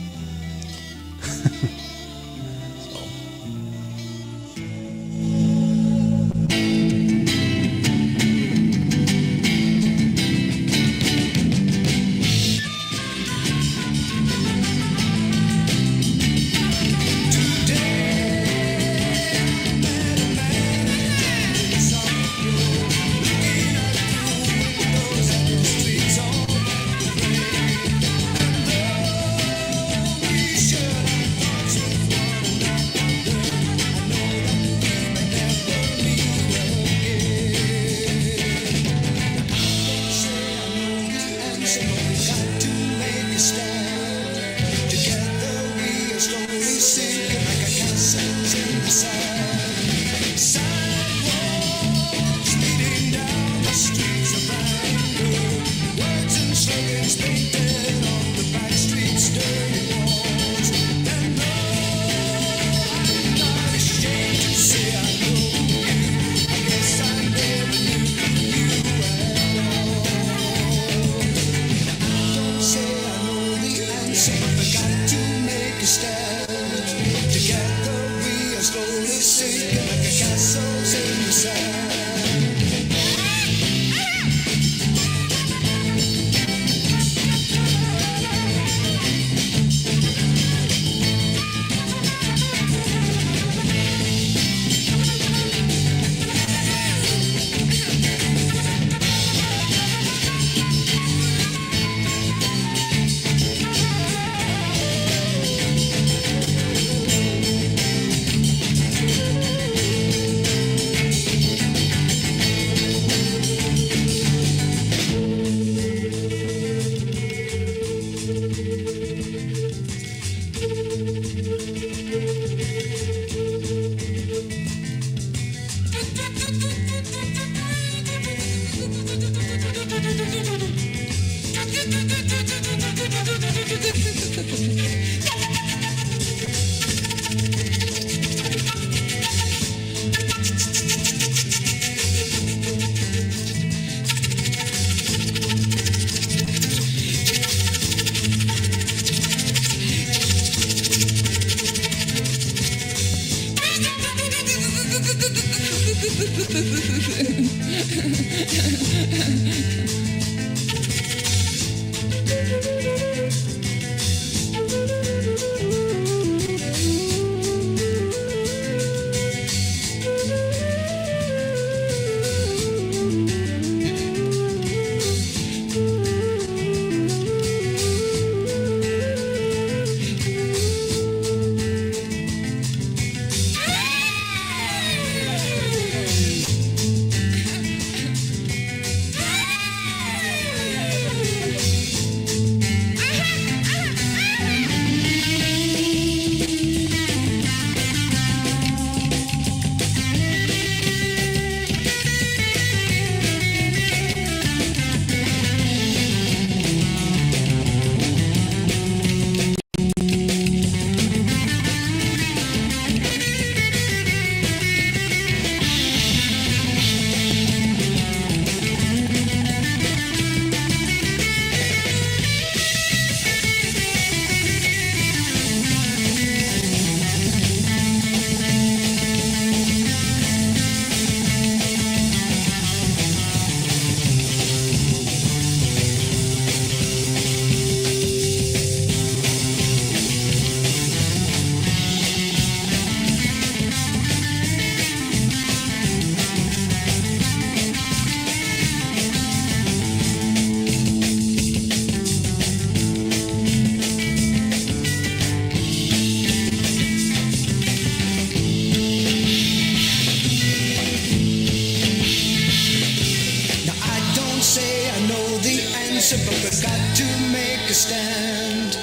got to make a stand.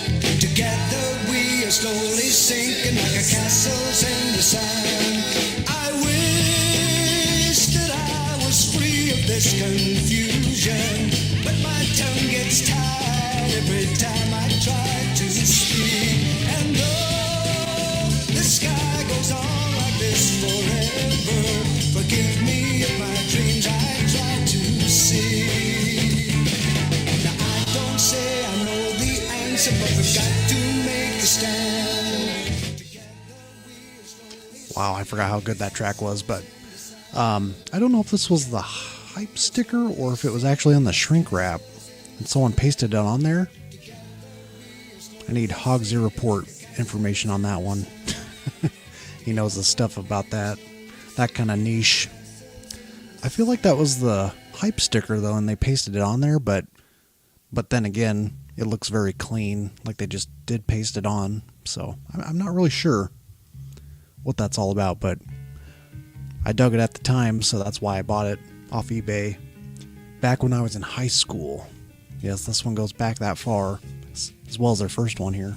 Together we are slowly sinking like a castles in the sand. I wish that I was free of this confusion, but my tongue gets tied every time I try to speak. And though the sky goes on like this forever, forgive me if my dreams I try to see. Now I don't say I know the answer, but we've got to make a stand. Wow, I forgot how good that track was, but I don't know if this was the hype sticker or if it was actually on the shrink wrap and someone pasted it on there. I need Hogsy Report information on that one. He knows the stuff about that kind of niche. I feel like that was the hype sticker though, and they pasted it on there, but then again, it looks very clean, like they just did paste it on. So I'm not really sure what that's all about, but I dug it at the time, so that's why I bought it off eBay back when I was in high school. Yes, this one goes back that far, as well as their first one here.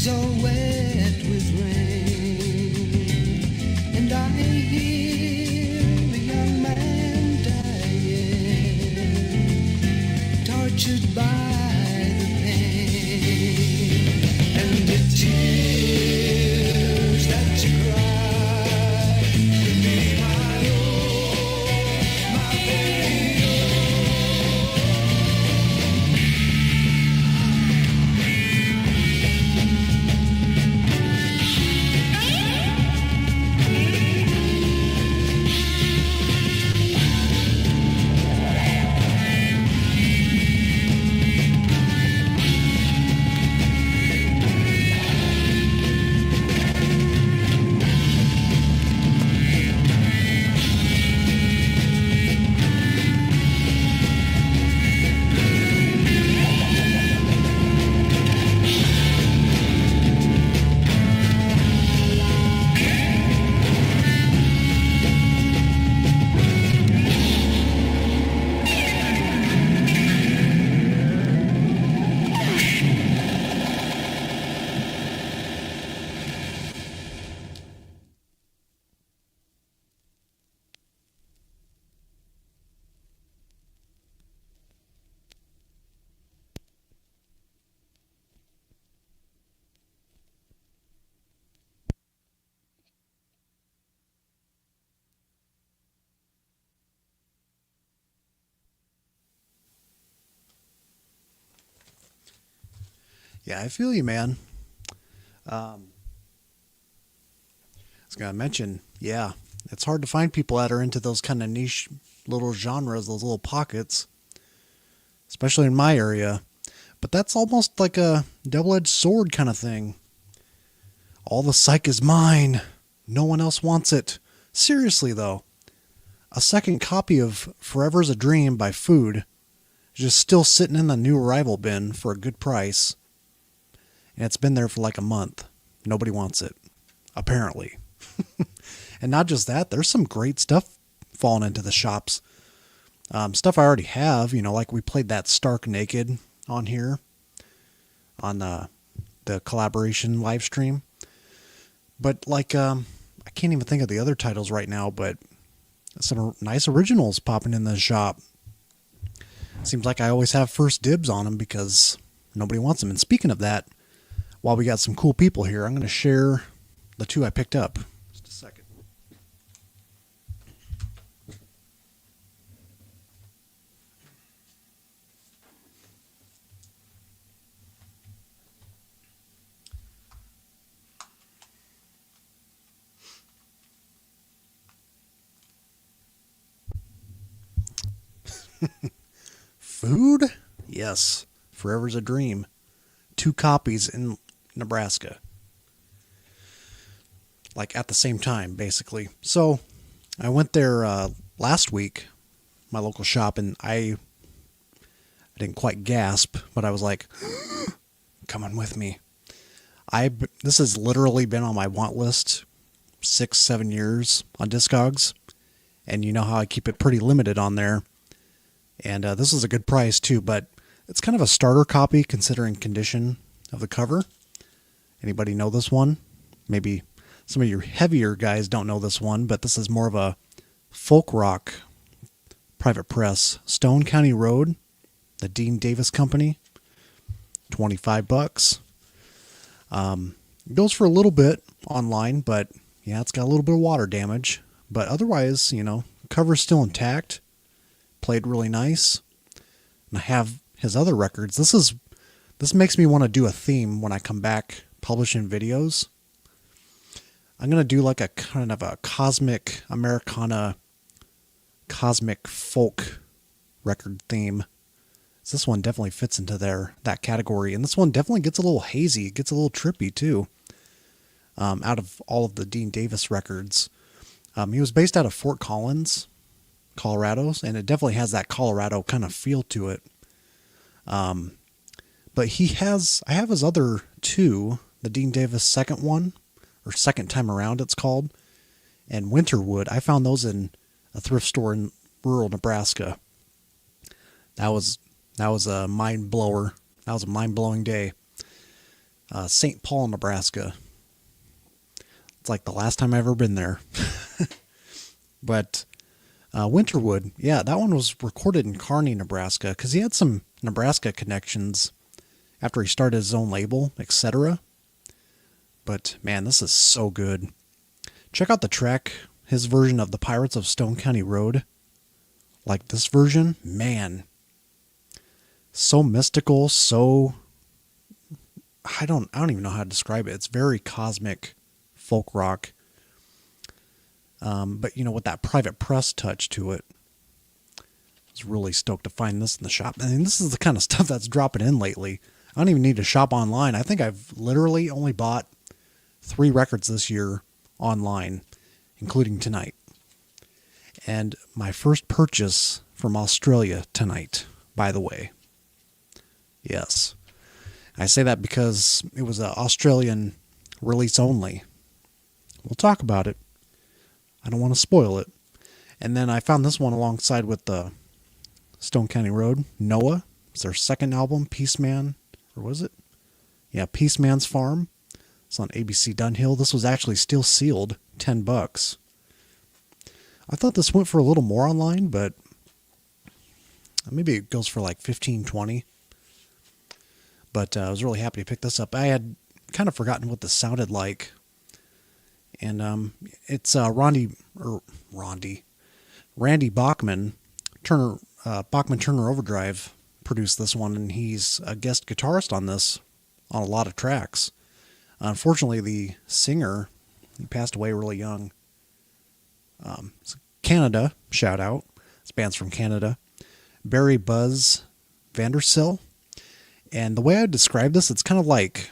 trees are wet with rain, and I hear a young man dying, tortured by the pain, and the tears that you cry can be my own, my very Yeah, I feel you, man. I was going to mention, yeah, it's hard to find people that are into those kind of niche little genres, those little pockets, especially in my area. But that's almost like a double-edged sword kind of thing. All the psych is mine. No one else wants it. Seriously, though, a second copy of Forever's a Dream by Food is just still sitting in the new arrival bin for a good price. And it's been there for like a month. Nobody wants it, apparently. And not just that, there's some great stuff falling into the shops. Stuff I already have, like we played that Stark Naked on here on the collaboration live stream. But like, I can't even think of the other titles right now, but some nice originals popping in the shop. Seems like I always have first dibs on them because nobody wants them. And speaking of that, while we got some cool people here, I'm going to share the two I picked up. Just a second. Food? Yes. Forever's a Dream. 2 copies in Nebraska. Like at the same time, basically. So I went there last week, my local shop, and I didn't quite gasp, but I was like, come on with me. This has literally been on my want list 6-7 years on Discogs, and you know how I keep it pretty limited on there. And this is a good price too, but it's kind of a starter copy considering condition of the cover. Anybody know this one? Maybe some of your heavier guys don't know this one, but this is more of a folk rock private press. Stone County Road, the Dean Davis Company, $25. It goes for a little bit online, but yeah, it's got a little bit of water damage. But otherwise, cover's still intact. Played really nice. And I have his other records. This makes me want to do a theme when I come back publishing videos. I'm going to do like a kind of a cosmic Americana, cosmic folk record theme. So this one definitely fits into that category. And this one definitely gets a little hazy. It gets a little trippy too. Out of all of the Dean Davis records. He was based out of Fort Collins, Colorado, and it definitely has that Colorado kind of feel to it. But I have his other two, the Dean Davis second one, or Second Time Around it's called, and Winterwood. I found those in a thrift store in rural Nebraska. That was a mind blower. That was a mind blowing day. St. Paul, Nebraska. It's like the last time I've ever been there. But Winterwood, yeah, that one was recorded in Kearney, Nebraska, because he had some Nebraska connections after he started his own label, etc. But man, this is so good. Check out the track, his version of the Pirates of Stone County Road. Like this version, man, so mystical, so I don't even know how to describe it. It's very cosmic folk rock. But you know, with that Private Press touch to it. I was really stoked to find this in the shop. I mean, this is the kind of stuff that's dropping in lately. I don't even need to shop online. I think I've literally only bought 3 records this year online, including tonight. And my first purchase from Australia tonight, by the way. Yes. I say that because it was an Australian release only. We'll talk about it. I don't want to spoil it. And then I found this one alongside with the Stone County Road. Noah. It's their second album, Peaceman. Or was it? Yeah, Peaceman's Farm. It's on ABC Dunhill. This was actually still sealed. $10. I thought this went for a little more online, but maybe it goes for like 15, 20. But I was really happy to pick this up. I had kind of forgotten what this sounded like. And it's Randy Bachman, Bachman Turner Overdrive produced this one, and he's a guest guitarist on this, on a lot of tracks. Unfortunately, the singer, he passed away really young. It's Canada, shout out. This band's from Canada. Barry Buzz Vandersill. And the way I would describe this, it's kind of like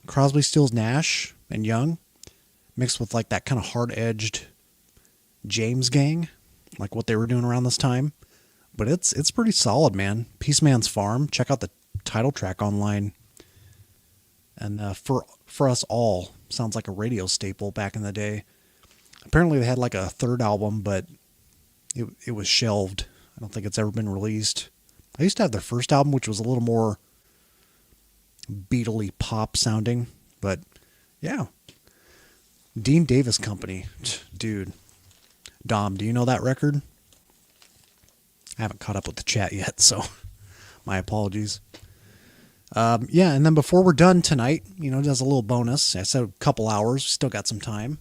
Crosby, Stills, Nash and Young, mixed with like that kind of hard-edged James gang, like what they were doing around this time. But it's pretty solid, man. Peaceman's Farm. Check out the title track online. And for Us All sounds like a radio staple back in the day. Apparently they had like a third album, but it was shelved. I don't think it's ever been released. I used to have their first album, which was a little more Beatley pop sounding, but yeah. Dean Davis Company, dude. Dom, do you know that record? I haven't caught up with the chat yet, so my apologies. Yeah, and then before we're done tonight, you know, as a little bonus, I said a couple hours, still got some time.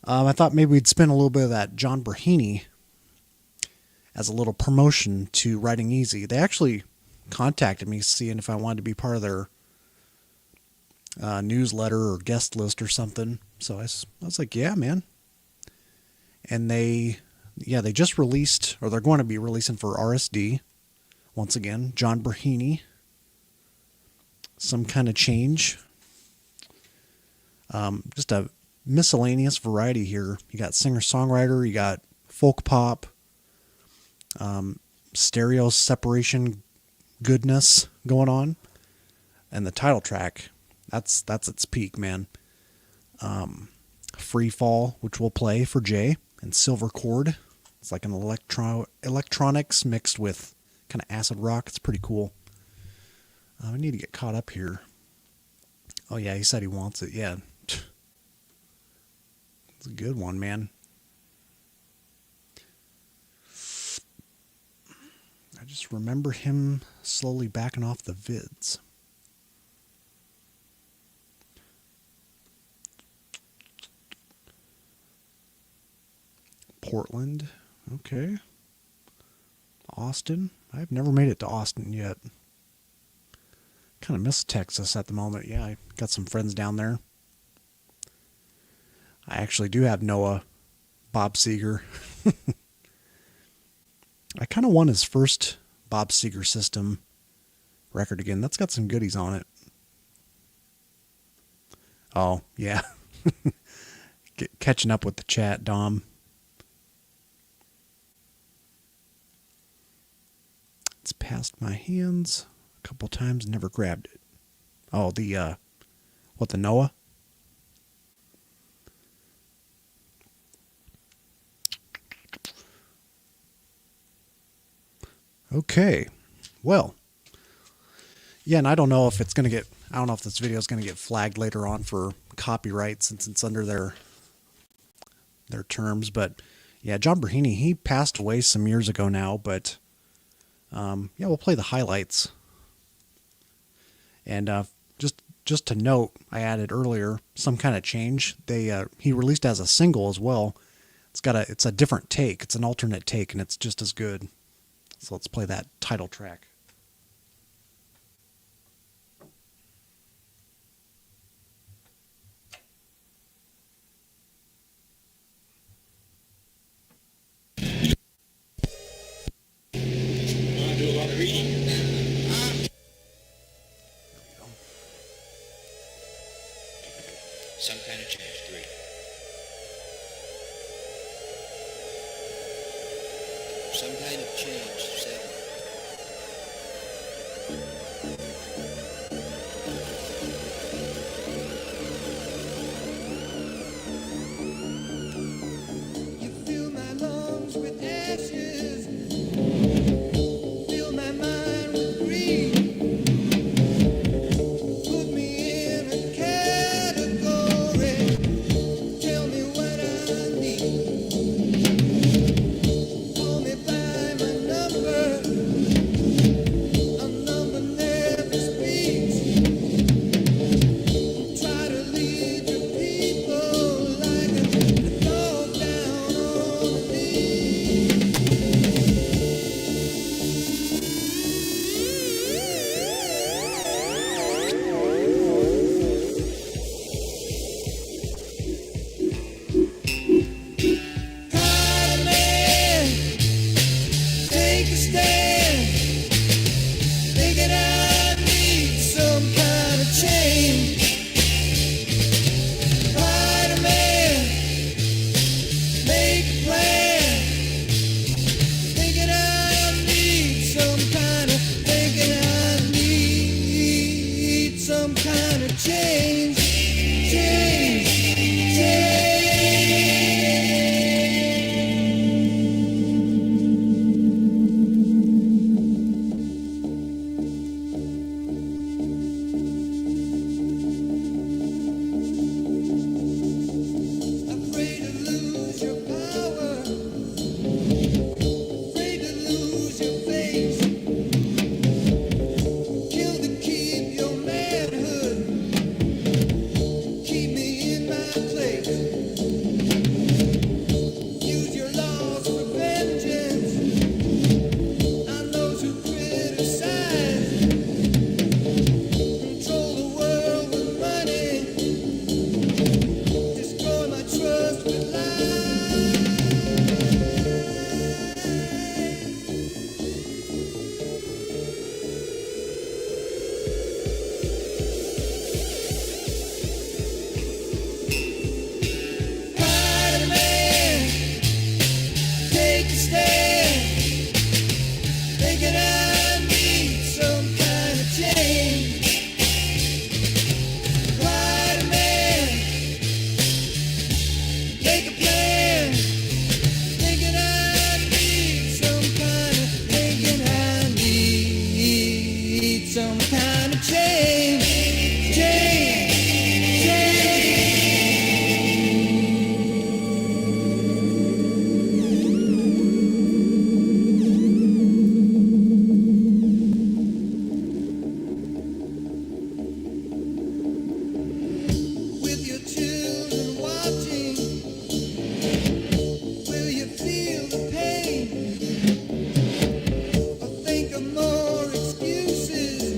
I thought maybe we'd spin a little bit of that John Braheny as a little promotion to Writing Easy. They actually contacted me seeing if I wanted to be part of their newsletter or guest list or something. So I was like, yeah, man. And they just released, or they're going to be releasing for RSD. Once again, John Braheny. Some kind of change. Just a miscellaneous variety here. You got singer-songwriter, you got folk pop, stereo separation goodness going on. And the title track, that's its peak, man. Free Fall, which we'll play for Jay, and Silver Chord. It's like an electronics mixed with kind of acid rock. It's pretty cool. I need to get caught up here. Oh yeah, he said he wants it. Yeah. It's a good one, man. I just remember him slowly backing off the vids. Portland. Okay. Austin. I've never made it to Austin yet. Kind of miss Texas at the moment. Yeah, I got some friends down there. I actually do have Noah Bob Seger. I kind of want his first Bob Seger System record again. That's got some goodies on it. Oh, yeah. Catching up with the chat, Dom. It's passed my hands a couple times, never grabbed it. Oh, the Noah? Okay. Well, Yeah, and I don't know if it's going to get, I don't know if this video is going to get flagged later on for copyright since it's under their terms. But yeah, John Brahini, he passed away some years ago now, but yeah, we'll play the highlights. And just to note, I added earlier Some Kind of Change. He released as a single as well. It's a different take. It's an alternate take, and it's just as good. So let's play that title track. Want to do a lot of reading? Some kind of change, 3. Some kind of change, 7. You fill my lungs with ashes, fill my mind with grief, put me in a category, tell me what I need, call me by my number, a number never speaks, try to lead your people like a dog down on a lead. Fireman, take a stand. Thinking I need some kind of change. Fireman, make a plan. Thinking I need some kind of. Thinking I need some kind of change. Change. Change. Afraid to lose your power, afraid to lose your face. Kill to keep your manhood, keep me in my place. Use your laws for vengeance on those who criticize. Control the world with money, destroy my trust with lies. Spider-Man, take a stand. Thinking I need some kind of change. Spider-Man, make a plan. Thinking I need some kind of. Thinking I need some kind of change. Change. Change. With your children watching, will you feel the pain? Or think of more excuses?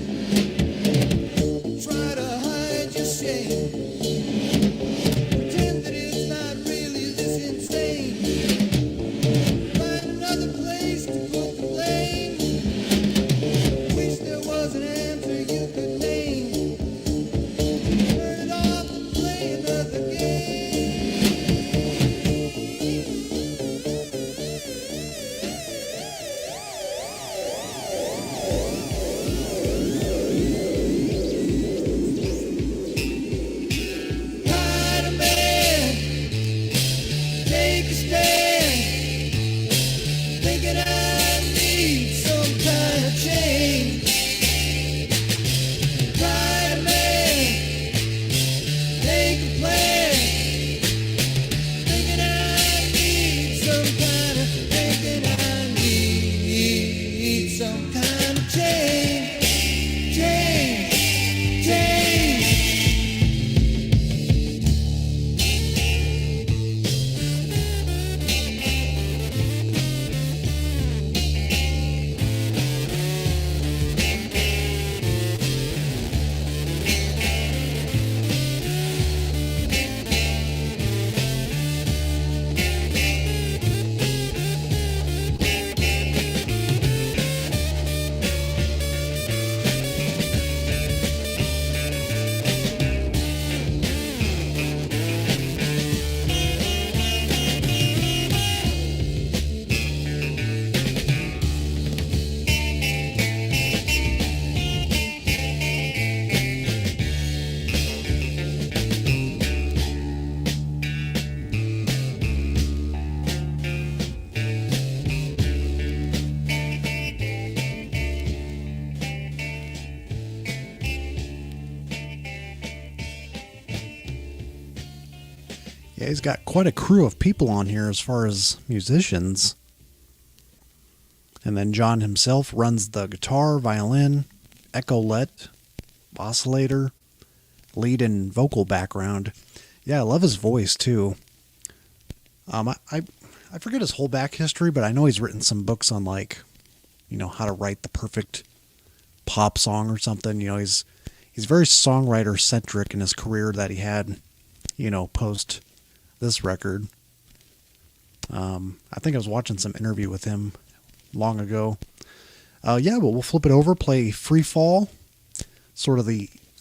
Yeah, he's got quite a crew of people on here as far as musicians. And then John himself runs the guitar, violin, echolet, oscillator, lead and vocal background. Yeah, I love his voice too. I forget his whole back history, but I know he's written some books on, like, how to write the perfect pop song or something. He's very songwriter centric in his career that he had, post this record. I think I was watching some interview with him long ago. But we'll flip it over, play Free Fall, sort of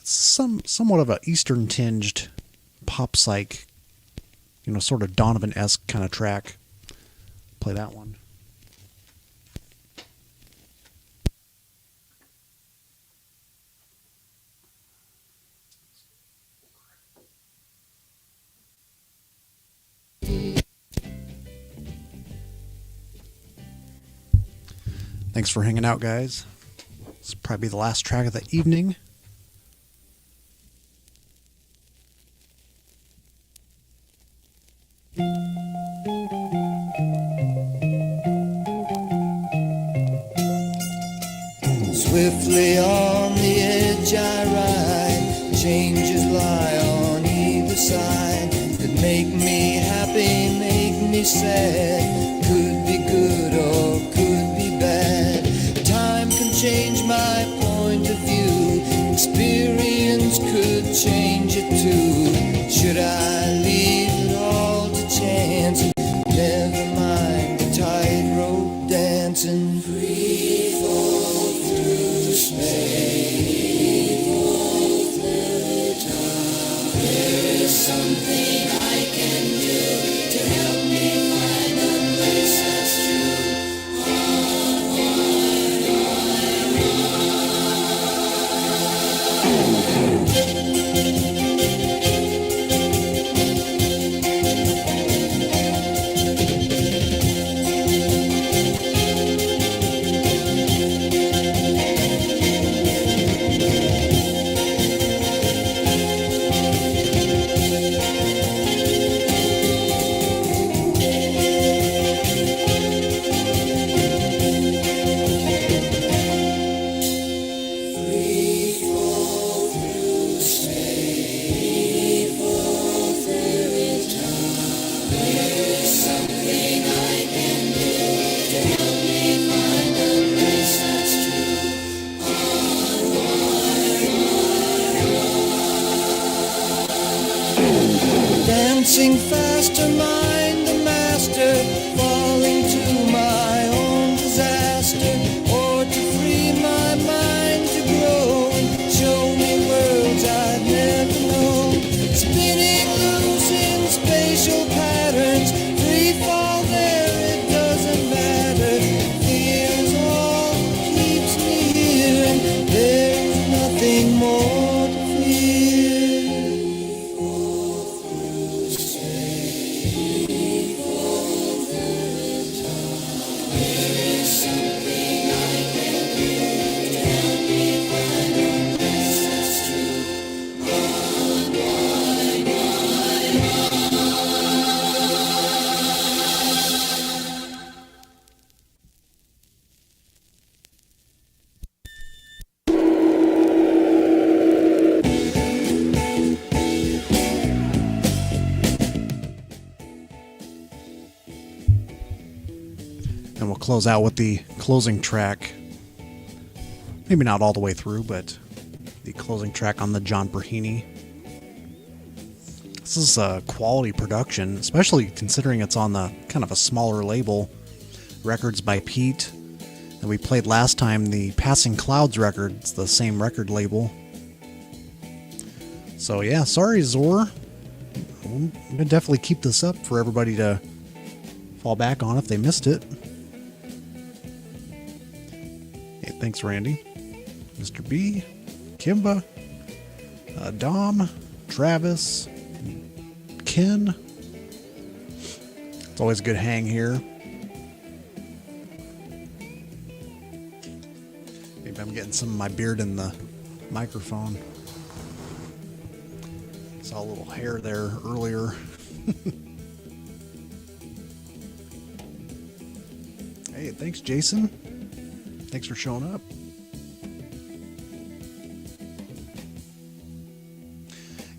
somewhat of a Eastern tinged pop psych, sort of Donovan-esque kind of track. Play that one. Thanks for hanging out, guys. This will probably be the last track of the evening. Swiftly on the edge I ride, changes lie on either side. Could make me happy, make me sad. Could be good or could be bad. Time can change my point of view. Experience could change it too. Should I leave it all to chance? Never mind the tightrope dancing. Free fall through space, fall through time. There is something I can do to help me find a place that's true. Dancing faster, mind the master, falling to my own disaster, or to free my mind to grow and show me worlds I've never known. Spinning loose in spatial patterns, free fall there, it doesn't matter. Fear's all that keeps me here, and there's nothing more to fear. And we'll close out with the closing track. Maybe not all the way through, but the closing track on the John Perhini. This is a quality production, especially considering it's on the kind of a smaller label, Records by Pete. And we played last time the Passing Clouds record. It's the same record label. So yeah, sorry Zor. I'm going to definitely keep this up for everybody to fall back on if they missed it. Hey, thanks Randy, Mr. B, Kimba, Dom, Travis, Ken. It's always a good hang here. Maybe I'm getting some of my beard in the microphone. Saw a little hair there earlier. Hey, thanks, Jason. Thanks for showing up.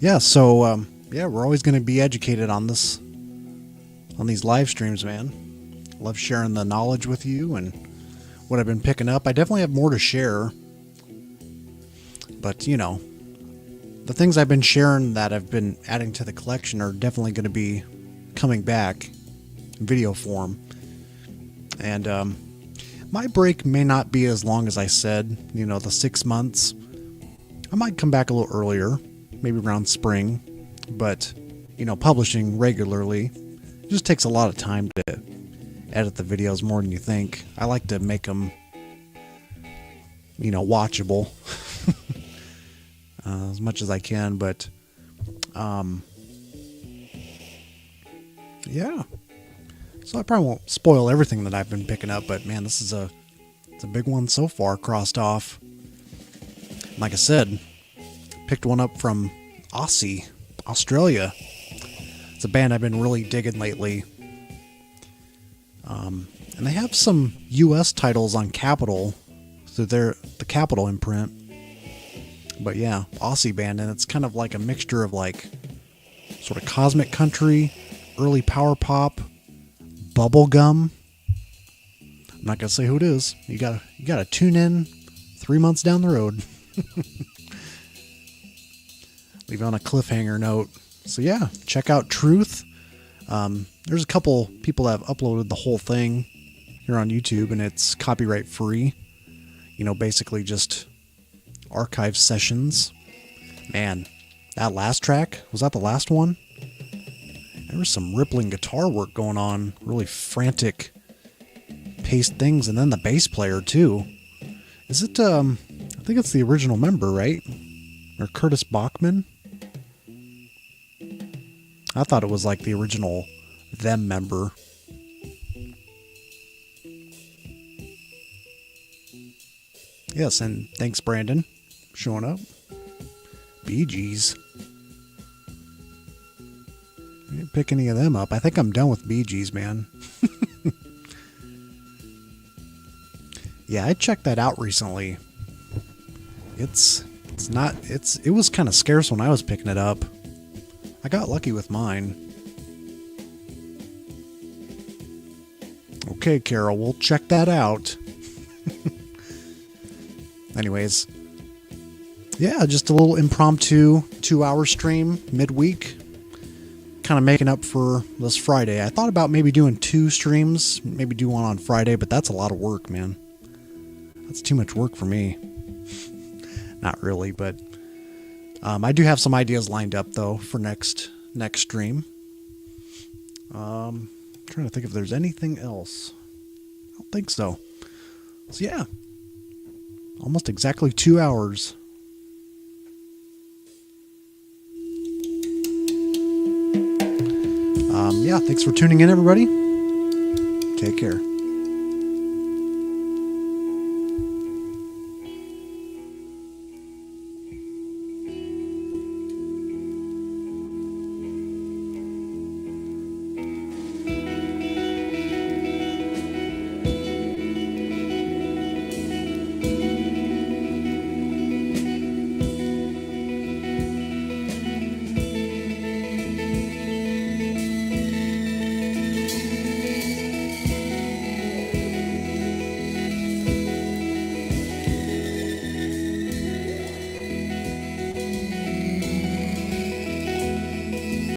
Yeah, so yeah, we're always going to be educated on these live streams, man. Love sharing the knowledge with you and what I've been picking up. I definitely have more to share, but you know, the things I've been sharing that I've been adding to the collection are definitely going to be coming back in video form. And my break may not be as long as I said, you know, the 6 months. I might come back a little earlier, maybe around spring, but you know, publishing regularly just takes a lot of time to edit the videos more than you think. I like to make them, you know, watchable as much as I can, but yeah. So I probably won't spoil everything that I've been picking up, but man, it's a big one so far crossed off. Like I said, picked one up from Aussie, Australia. It's a band I've been really digging lately. And they have some U.S. titles on Capitol through the Capitol imprint. But yeah, Aussie band, and it's kind of like a mixture of like sort of cosmic country, early power pop, bubblegum. I'm not gonna say who it is. You gotta tune in 3 months down the road. Leave on a cliffhanger note. So yeah, check out Truth. There's a couple people that have uploaded the whole thing here on YouTube, and it's copyright free. You know, basically just archive sessions. Man, that last track, was that the last one? There was some rippling guitar work going on, really frantic paced things, and then the bass player too. Is it, I think it's the original member, right? Or Curtis Bachman? I thought it was like the original Them member. Yes, and thanks, Brandon, for showing up. Bee Gees. I didn't pick any of them up. I think I'm done with Bee Gees, man. Yeah, I checked that out recently. It was kind of scarce when I was picking it up. I got lucky with mine. Okay, Carol, we'll check that out. Anyways, yeah, just a little impromptu 2-hour stream midweek. Kind of making up for this Friday. I thought about maybe doing 2 streams, maybe do one on Friday, but that's a lot of work, man. That's too much work for me. Not really, but I do have some ideas lined up though for next stream. Trying to think if there's anything else. I don't think so. So yeah, almost exactly 2 hours. Yeah, thanks for tuning in, everybody. Take care.